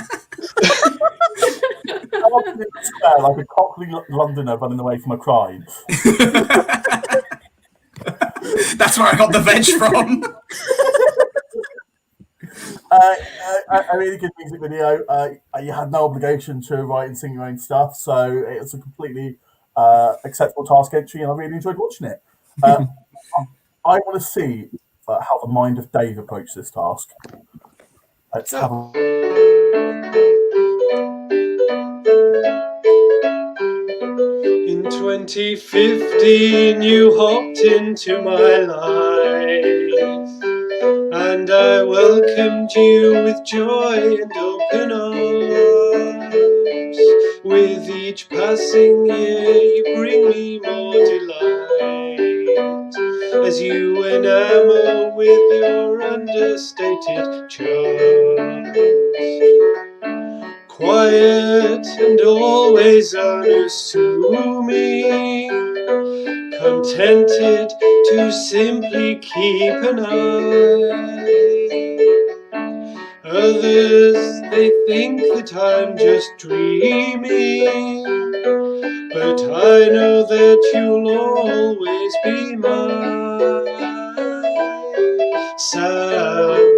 Like a cockney Londoner running away from a crime. That's where I got the veg from. A really good music video. You had no obligation to write and sing your own stuff, so it's a completely acceptable task entry, and I really enjoyed watching it. I want to see how the mind of Dave approached this task. Let's have a... In 2015 you hopped into my life, and I welcomed you with joy and open arms. With each passing year you bring me more delight, as you enamel with your understated charms. Quiet and always unassuming, contented to simply keep an eye. Others, they think that I'm just dreaming, but I know that you'll always be mine. Surprise.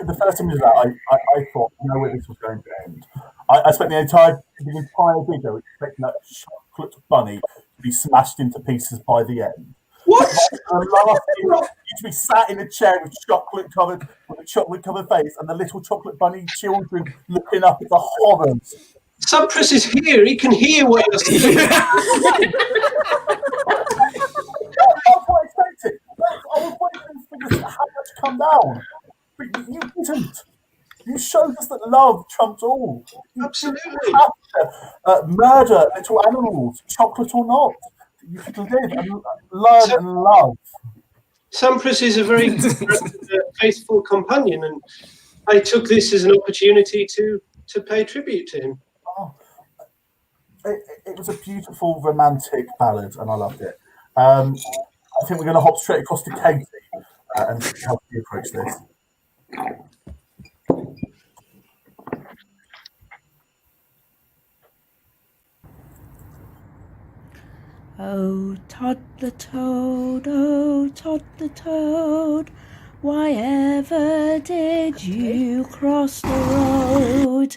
The first image of that, I thought, no way this was going to end. I spent the entire video expecting that chocolate bunny to be smashed into pieces by the end. What? You to be sat in a chair with a chocolate covered face, and the little chocolate bunny children looking up at the horrors. Cypress is here. He can hear what you're saying. That's what I expected. I was waiting for this to come down. But you didn't. You showed us that love trumps all. Absolutely. Murder little animals, chocolate or not. You could live and learn and love. Sampras is a very faithful companion, and I took this as an opportunity to pay tribute to him. Oh, it was a beautiful romantic ballad, and I loved it. I think we're going to hop straight across to Katie and help you approach this. Oh, Tod the Toad, why ever did you cross the road?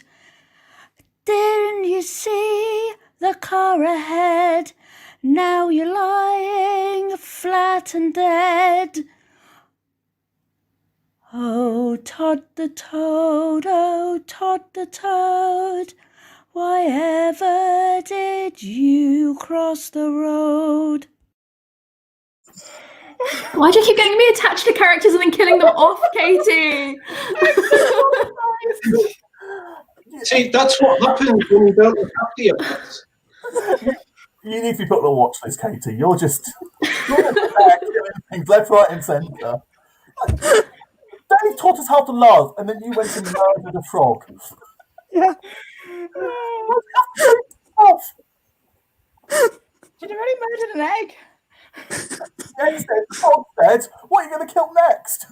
Didn't you see the car ahead? Now you're lying flat and dead. Oh, Tod the Toad, why ever did you cross the road? Why do you keep getting me attached to characters and then killing them off, Katie? See, that's what happens when you don't look after your pets. You need to be put on a watch list, Katie. You're just there killing things left, right, and centre. Dave taught us how to love, and then you went and murdered a frog. Yeah. Did you already murder an egg? The egg's dead, the frog's dead. What are you going to kill next?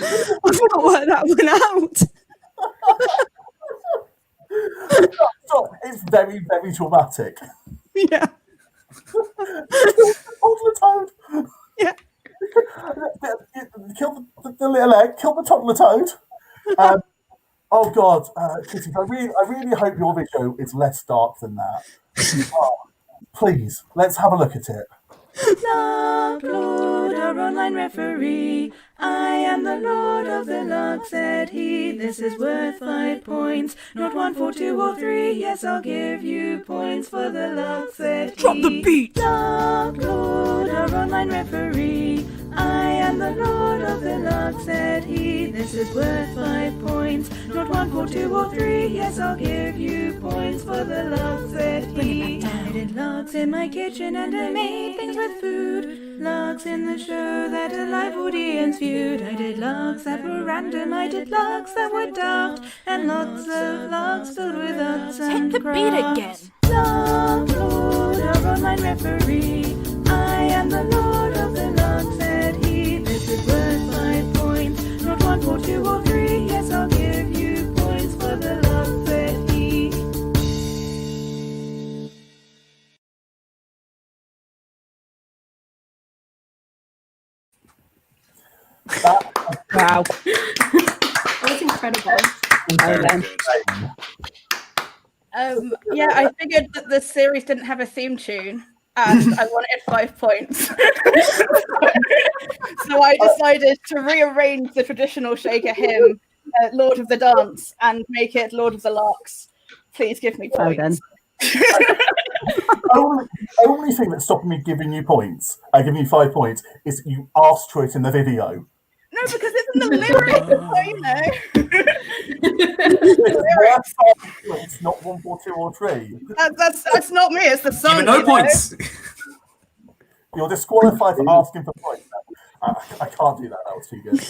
I can't work that one out. Stop. It's very, very traumatic. Yeah. Toddler toad. Yeah. Kill the little egg. Kill the toddler toad. Oh God, Kitty, I really hope your video is less dark than that. Please, let's have a look at it. Larklord, our online referee. I am the Lord of the Larks, said he. This is worth 5 points, not 1, 4, 2, or 3. Yes, I'll give you points for the Larks, said he. Drop the beat. Larklord, our online referee. I am the Lord of the Larks, said he. This is worth 5 points, not 1, 4, 2, or 3. Yes, I'll give you points for the Larks, said he. I did larks in my kitchen and I made things with food. Larks in the show that a live audience viewed. I did larks that were random, I did larks that were daft, and lots of larks filled with arts and Hit the beat again. crafts. Larklord, our online referee. I am the Lord of the Larks, said he. This is worth 5 points, not 1, 4, 2, or 3. Yes, I'll give you points for the Larks, said he. Wow. That was incredible. Yeah, I figured that the series didn't have a theme tune, and I wanted 5 points. So I decided to rearrange the traditional Shaker hymn, Lord of the Dance, and make it Lord of the Larks. Please give me Well points. Only thing that's stopping me giving you points, giving you 5 points, is that you asked for it in the video. No, because it's in the lyrics, so you know. It's not 1, 4, 2, or 3. That's not me, it's the song. Even no points. You're disqualified for asking for points. I can't do that. That was too good.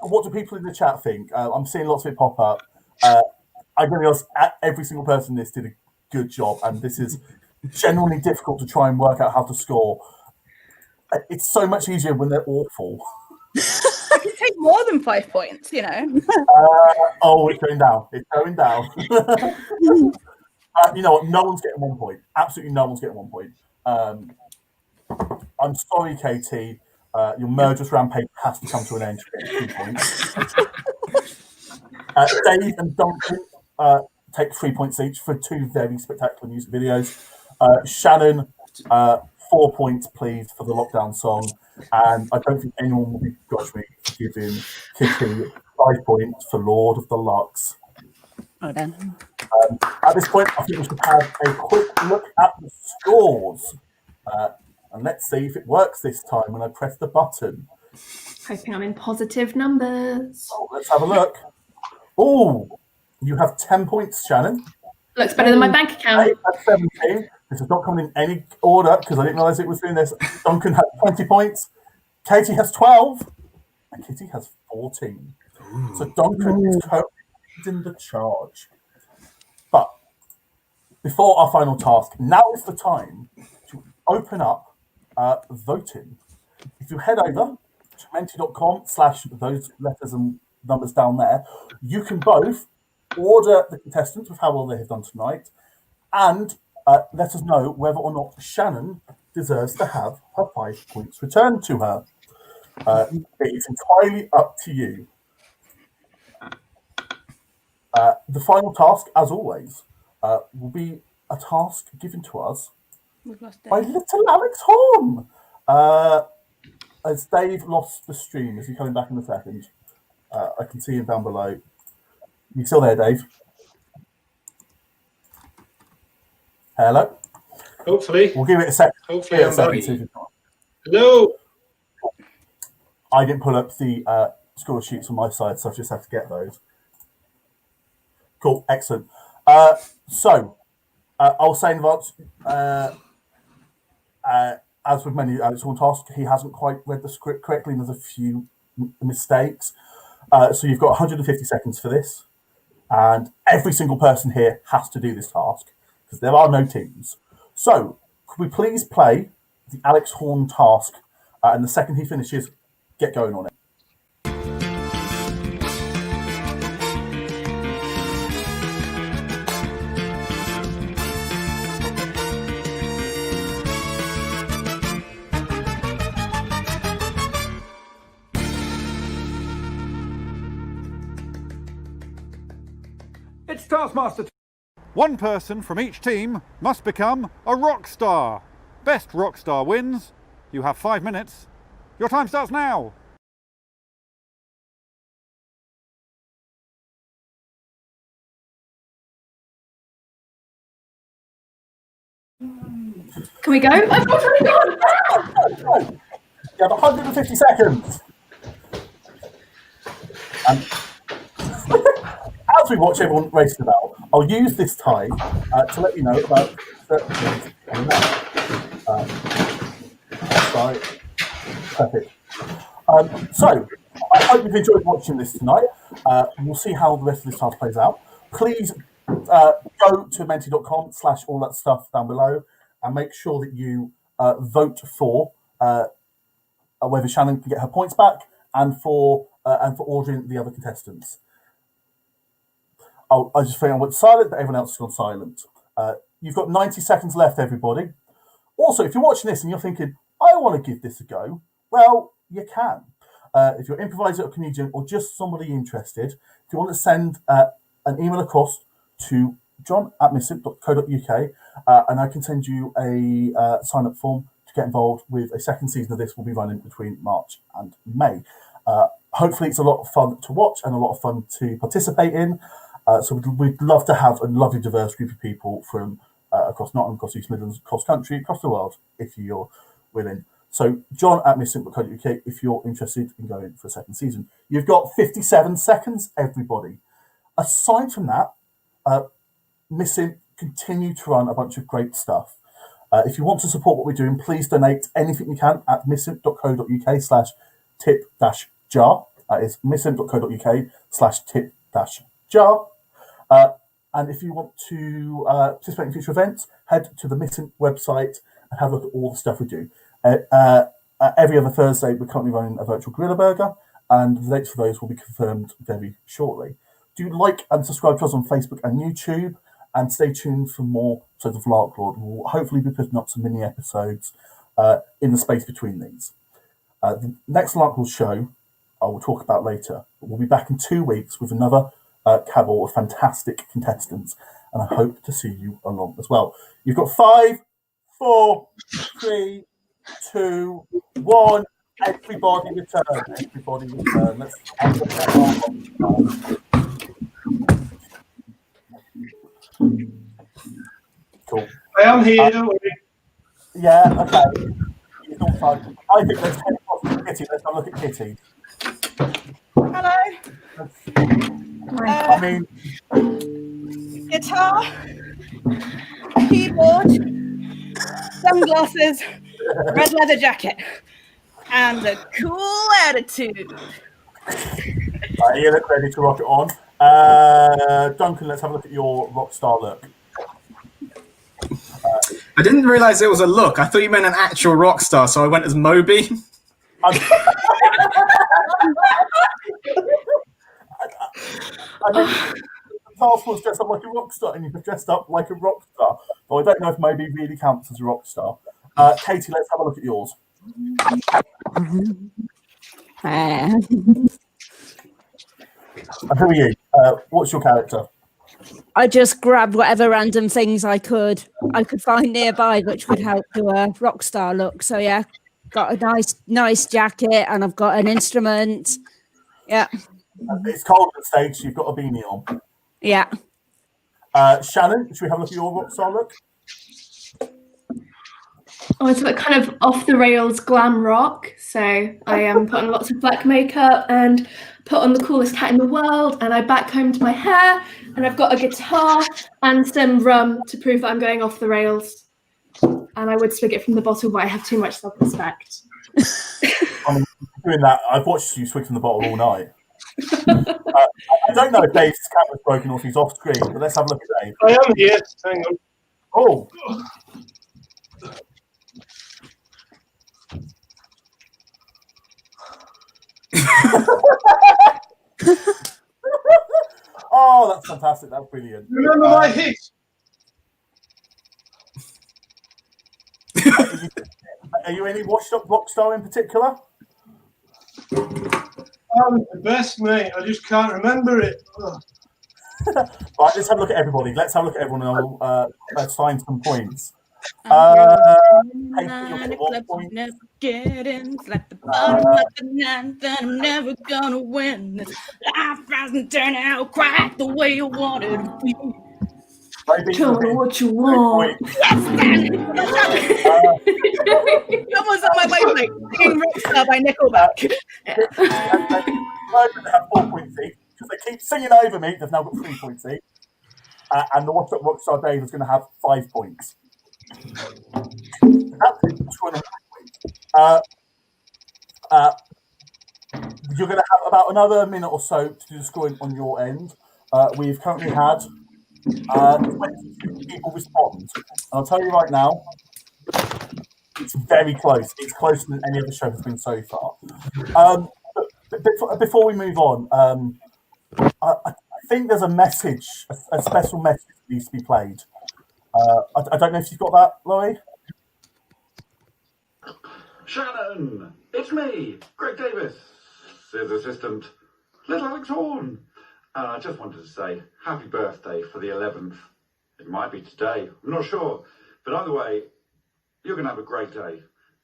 What do people in the chat think? I'm seeing lots of it pop up. I'm going to be honest, every single person in this did a good job, and this is genuinely difficult to try and work out how to score. It's so much easier when they're awful. I can take more than 5 points, you know. It's going down. It's going down. You know what? No one's getting 1 point. Absolutely no one's getting 1 point. I'm sorry, Katie. Your murderous rampage has to come to an end to get 2 points. Dave and Duncan take 3 points each for 2 very spectacular music videos. Shannon, 4 points, please, for the lockdown song. And I don't think anyone will begrudge me for giving Kitty 5 points for Lord of the Larks. Well done. At this point, I think we should have a quick look at the scores. And let's see if it works this time when I press the button. Hoping I'm in positive numbers. Let's have a look. Oh, you have 10 points, Shannon. Looks better than my bank account. Dave has 17. This is not coming in any order because I didn't realise it was doing this. Duncan has 20 points. Katie has 12. And Kitty has 14. So Duncan is currently leading the charge. But before our final task, now is the time to open up voting. If you head over to menti.com/those letters and numbers down there, you can both order the contestants with how well they have done tonight and let us know whether or not Shannon deserves to have her 5 points returned to her. It is entirely up to you. The final task, as always, will be a task given to us by little Alex Horn. As Dave lost the stream, is he coming back in a second? I can see him down below. You still there, Dave? Hello? Hopefully. We'll give it a second. Hopefully I'm back. See if it's not. Hello. I didn't pull up the score sheets on my side, so I just have to get those. Cool, excellent. So, I'll say in advance, as with many Alex Horn tasks, he hasn't quite read the script correctly and there's a few mistakes. So you've got 150 seconds for this. And every single person here has to do this task because there are no teams. So could we please play the Alex Horn task? And the second he finishes, get going on it. It's Taskmaster. One person from each team must become a rock star. Best rock star wins. You have 5 minutes. Your time starts now. Can we go? I've already gone. You have 150 seconds. As we watch everyone racing about, I'll use this time to let you know about certain things coming up. Right. Perfect. So, I hope you've enjoyed watching this tonight. We'll see how the rest of this task plays out. Please go to menti.com/all that stuff down below and make sure that you vote for whether Shannon can get her points back and for ordering the other contestants. I just think I went silent, but everyone else has gone silent. You've got 90 seconds left, everybody. Also, if you're watching this and you're thinking, I want to give this a go, well, you can. If you're an improviser or comedian or just somebody interested, if you want to send an email across to john@missimp.co.uk and I can send you a sign-up form to get involved with a second season of this. We'll be running between March and May. Hopefully it's a lot of fun to watch and a lot of fun to participate in. So we'd love to have a lovely diverse group of people from across Nottingham, across East Midlands, across country, across the world, if you're willing. So john@missimp.co.uk if you're interested in going for a second season. You've got 57 seconds, everybody. Aside from that, Missimp continue to run a bunch of great stuff. If you want to support what we're doing, please donate anything you can at missimp.co.uk/tip-jar. That is missimp.co.uk/tip-jar. And if you want to participate in future events, head to the Missimp website and have a look at all the stuff we do. Every other Thursday, we're currently running a virtual gorilla burger, and the dates for those will be confirmed very shortly. Do like and subscribe to us on Facebook and YouTube, and stay tuned for more episodes of Larklord. We'll hopefully be putting up some mini episodes in the space between these. The next Larklord show I will talk about later. We'll be back in 2 weeks with another cabal of fantastic contestants, and I hope to see you along as well. You've got 5, 4, 3, 2, 1. Everybody return. Everybody return. Let's end that. Cool. I am here, don't worry. Yeah, okay. It's all fun. I think let's head across to Kitty. Let's have a look at Kitty. Hello. I mean, Guitar, keyboard, sunglasses, red leather jacket, and a cool attitude. You look ready to rock it on. Duncan, let's have a look at your rock star look. I didn't realise it was a look. I thought you meant an actual rock star, so I went as Moby. I mean, the task was dressed up like a rock star, and you've dressed up like a rock star. But I don't know if Moby really counts as a rock star. Katie, let's have a look at yours. Who are you? What's your character? I just grabbed whatever random things I could find nearby, which would help to a rock star look. So yeah, got a nice jacket, and I've got an instrument. Yeah. It's cold at stage, so you've got a beanie on. Yeah. Shannon, should we have a look at your rock star look? Oh, it's like kind of off the rails glam rock. So I am putting lots of black makeup and put on the coolest hat in the world, and I backcombed my hair and I've got a guitar and some rum to prove that I'm going off the rails. And I would swig it from the bottle, but I have too much self-respect. I'm doing that. I've watched you swig from the bottle all night. I don't know if Dave's camera's broken or if he's off screen, but let's have a look at Dave. I am here. Hang on. Oh. Oh, that's fantastic. That's brilliant. Remember my hit? Are you any washed up rock star in particular? The best, mate. I just can't remember it. Right, let's have a look at everybody. Let's have a look at everyone and I'll assign some points. Never getting like the bottom of the ninth, and I'm never gonna win. This life hasn't turned out quite the way you wanted to be. Tell me what you want. That was on my way, singing Rockstar by Nickelback. They have 4 points each because they keep singing over me. They've now got 3 points each, and the What's Up Rockstar Dave is going to have 5 points. That's 2.5 points. You're going to have about another minute or so to do the scoring on your end. We've currently had 22 people respond. And I'll tell you right now, it's very close. It's closer than any other show has been so far. But before we move on, I think there's a message, a special message that needs to be played. I don't know if you've got that, Laurie. Shannon, it's me, Greg Davis, his assistant, little Alex Horn. And I just wanted to say happy birthday for the 11th. It might be today, I'm not sure. But either way, you're going to have a great day.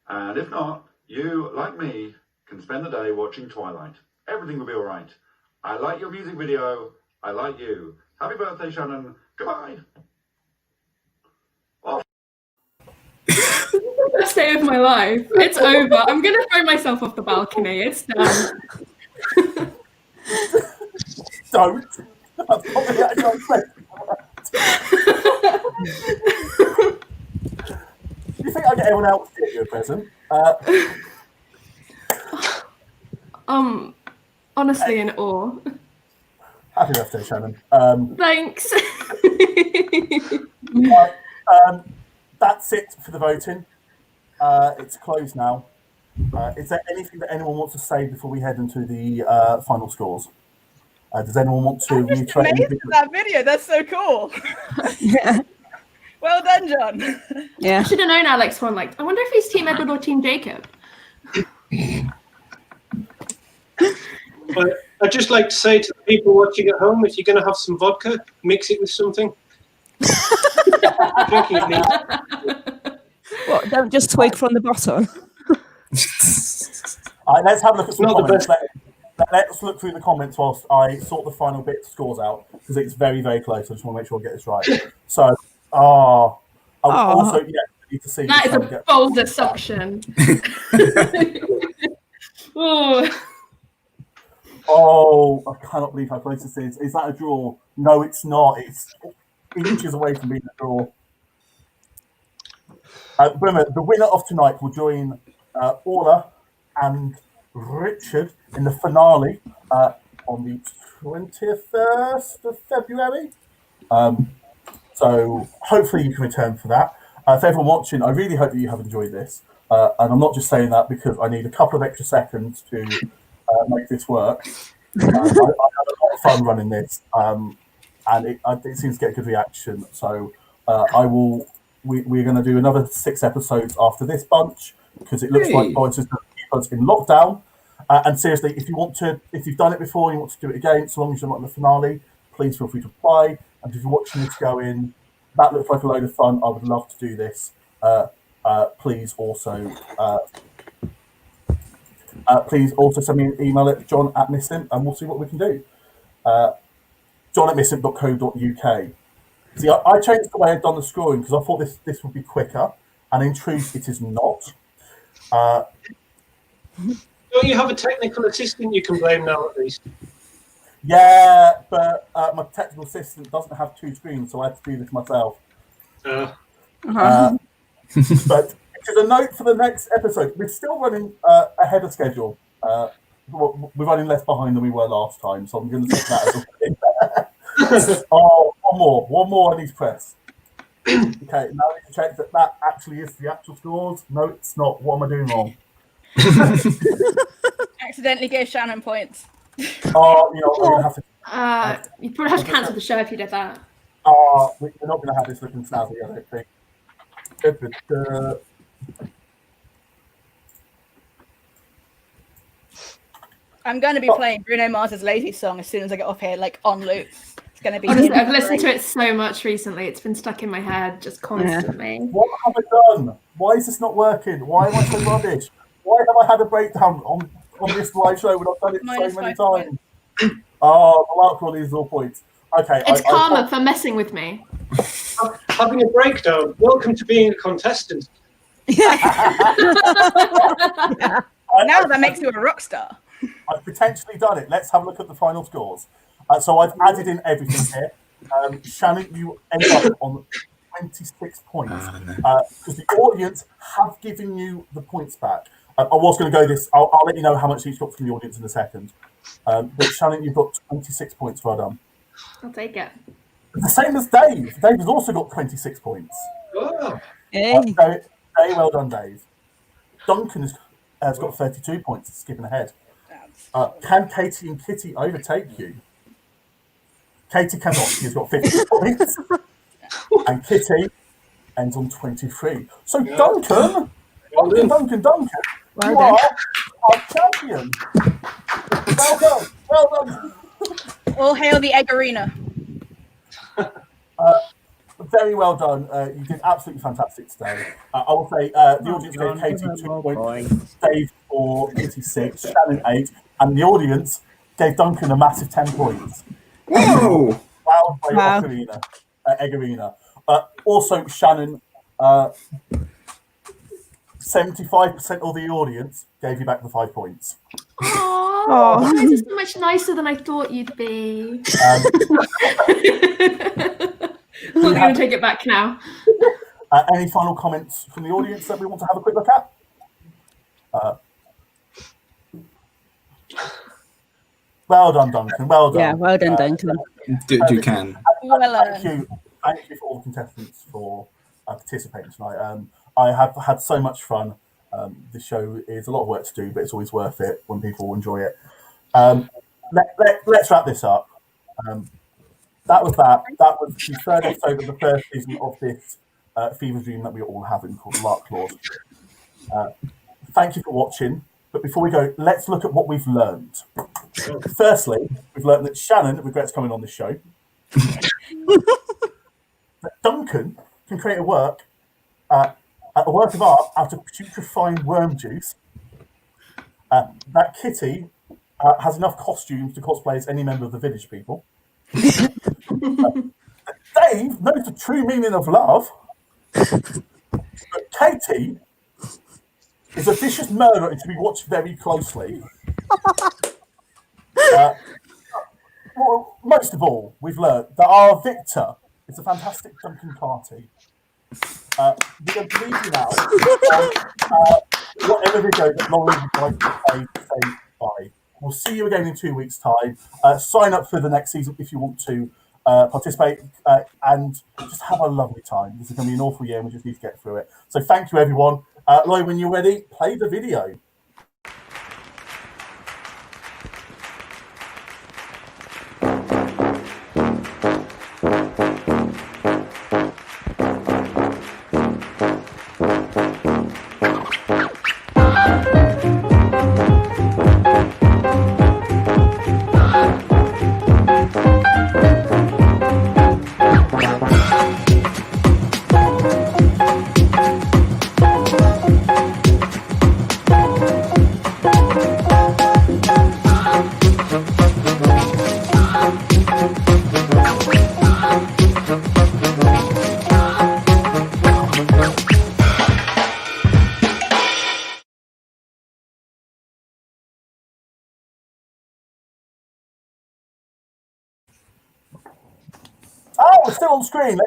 And if not, you, like me, can spend the day watching Twilight. Everything will be all right. I like your music video. I like you. Happy birthday, Shannon. Goodbye. Best day of my life. It's over. I'm going to throw myself off the balcony. It's done. Don't. That's probably you think I get everyone else to get you a present? Honestly, in awe. Happy birthday, Shannon. Thanks. That's it for the voting. It's closed now. Is there anything that anyone wants to say before we head into the final scores? Does anyone want to reiterate anything? That video, that's so cool. Yeah. Well done, John. Yeah. I should have known Alex Horn. I wonder if he's Team Edward or Team Jacob. I'd just like to say to the people watching at home, if you're going to have some vodka, mix it with something. Drinking it neat. What, don't just twig from the bottom. All right, let's have a look at some comments. Let's look through the comments whilst I sort the final bit of scores out, because it's very, very close. I just want to make sure I get this right. So, also, yeah, I need to see. That is a bold assumption. Oh, I cannot believe how close this is. Is that a draw? No, it's not. It's inches away from being a draw. Remember, the winner of tonight will join Orla and Richard in the finale on the 21st of February. So hopefully you can return for that. For everyone watching, I really hope that you have enjoyed this. And I'm not just saying that because I need a couple of extra seconds to make this work. I had a lot of fun running this, and it seems to get a good reaction. So we're going to do another 6 episodes after this bunch, because it looks like Boris is going to keep us in lockdown. And seriously, if you've done it before and you want to do it again, so long as you're not in the finale, please feel free to apply. And if you're watching this going, that looks like a load of fun, I would love to do this. Please also send me an email at john@missimp, and we'll see what we can do. john@missimp.co.uk. See, I changed the way I've done the scoring because I thought this would be quicker, and in truth, it is not. Don't you have a technical assistant you can blame now, at least? Yeah, but my technical assistant doesn't have 2 screens, so I had to do this myself. But it is a note for the next episode. We're still running ahead of schedule. We're running less behind than we were last time, so I'm going to take that as a one more I need to press. Okay, now I need to check that actually is the actual scores. No, it's not. What am I doing wrong? Accidentally gave Shannon points. Oh, I'm going to have to. You'd probably have to cancel the show if you did that. We're not going to have this looking snazzy, I don't think. I'm going to be playing Bruno Mars's Lazy Song as soon as I get off here, like on loop. It's going to be. Honestly, I've listened to it so much recently. It's been stuck in my head just constantly. What have I done? Why is this not working? Why am I so rubbish? Why have I had a breakdown on this live show when I've done it so many times? Oh, the Larklord is all points. Okay. It's karma for messing with me. Having a breakdown. Welcome to being a contestant. Now that makes you a rock star. I've potentially done it. Let's have a look at the final scores. So I've added in everything here. Shannon, you end up on 26 points because the audience have given you the points back. I was going to go this. I'll let you know how much each got from the audience in a second. But Shannon, you've got 26 points. Well done. I'll take it. The same as Dave. Dave has also got 26 points. Oh. Very well done, Dave. Duncan has got 32 points, skipping ahead. Can Katie and Kitty overtake you? Katie cannot. She's got 50 points. And Kitty ends on 23. So Duncan, Duncan, you are our champion. Well done. Well done. All hail the Egg Arena. Very well done. You did absolutely fantastic today. I will say the audience gave Katie 2 points, Dave 4, Kitty 6, Shannon 8, and the audience gave Duncan a massive 10 points. Whoa! Wow, by Egg Arena. Also, Shannon, 75% of the audience gave you back the 5 points. Oh, this is so much nicer than I thought you'd be. I'm not going to take it back now. Any final comments from the audience that we want to have a quick look at? Well done, Duncan. Well done. Yeah, well done, Duncan. You can. Thank you for all the contestants for participating tonight. I have had so much fun. The show is a lot of work to do, but it's always worth it when people enjoy it. Let's wrap this up. That was that. That was the third episode of the first season of this fever dream that we all having called Larklord. Thank you for watching. But before we go, let's look at what we've learned. Firstly, we've learned that Shannon regrets coming on this show. That Duncan can create a work of art out of putrefying worm juice. That Kitty has enough costumes to cosplay as any member of the village people. Dave knows the true meaning of love. But Katie is a vicious murderer and to be watched very closely. Well, most of all, we've learned that our victor is a fantastic Duncan party. We're going to leave you now. Whatever video that Laurie would like to say bye. We'll see you again in 2 weeks' time. Sign up for the next season if you want to participate and just have a lovely time. This is going to be an awful year and we just need to get through it. So thank you, everyone. Laurie, when you're ready, play the video. we're still on screen.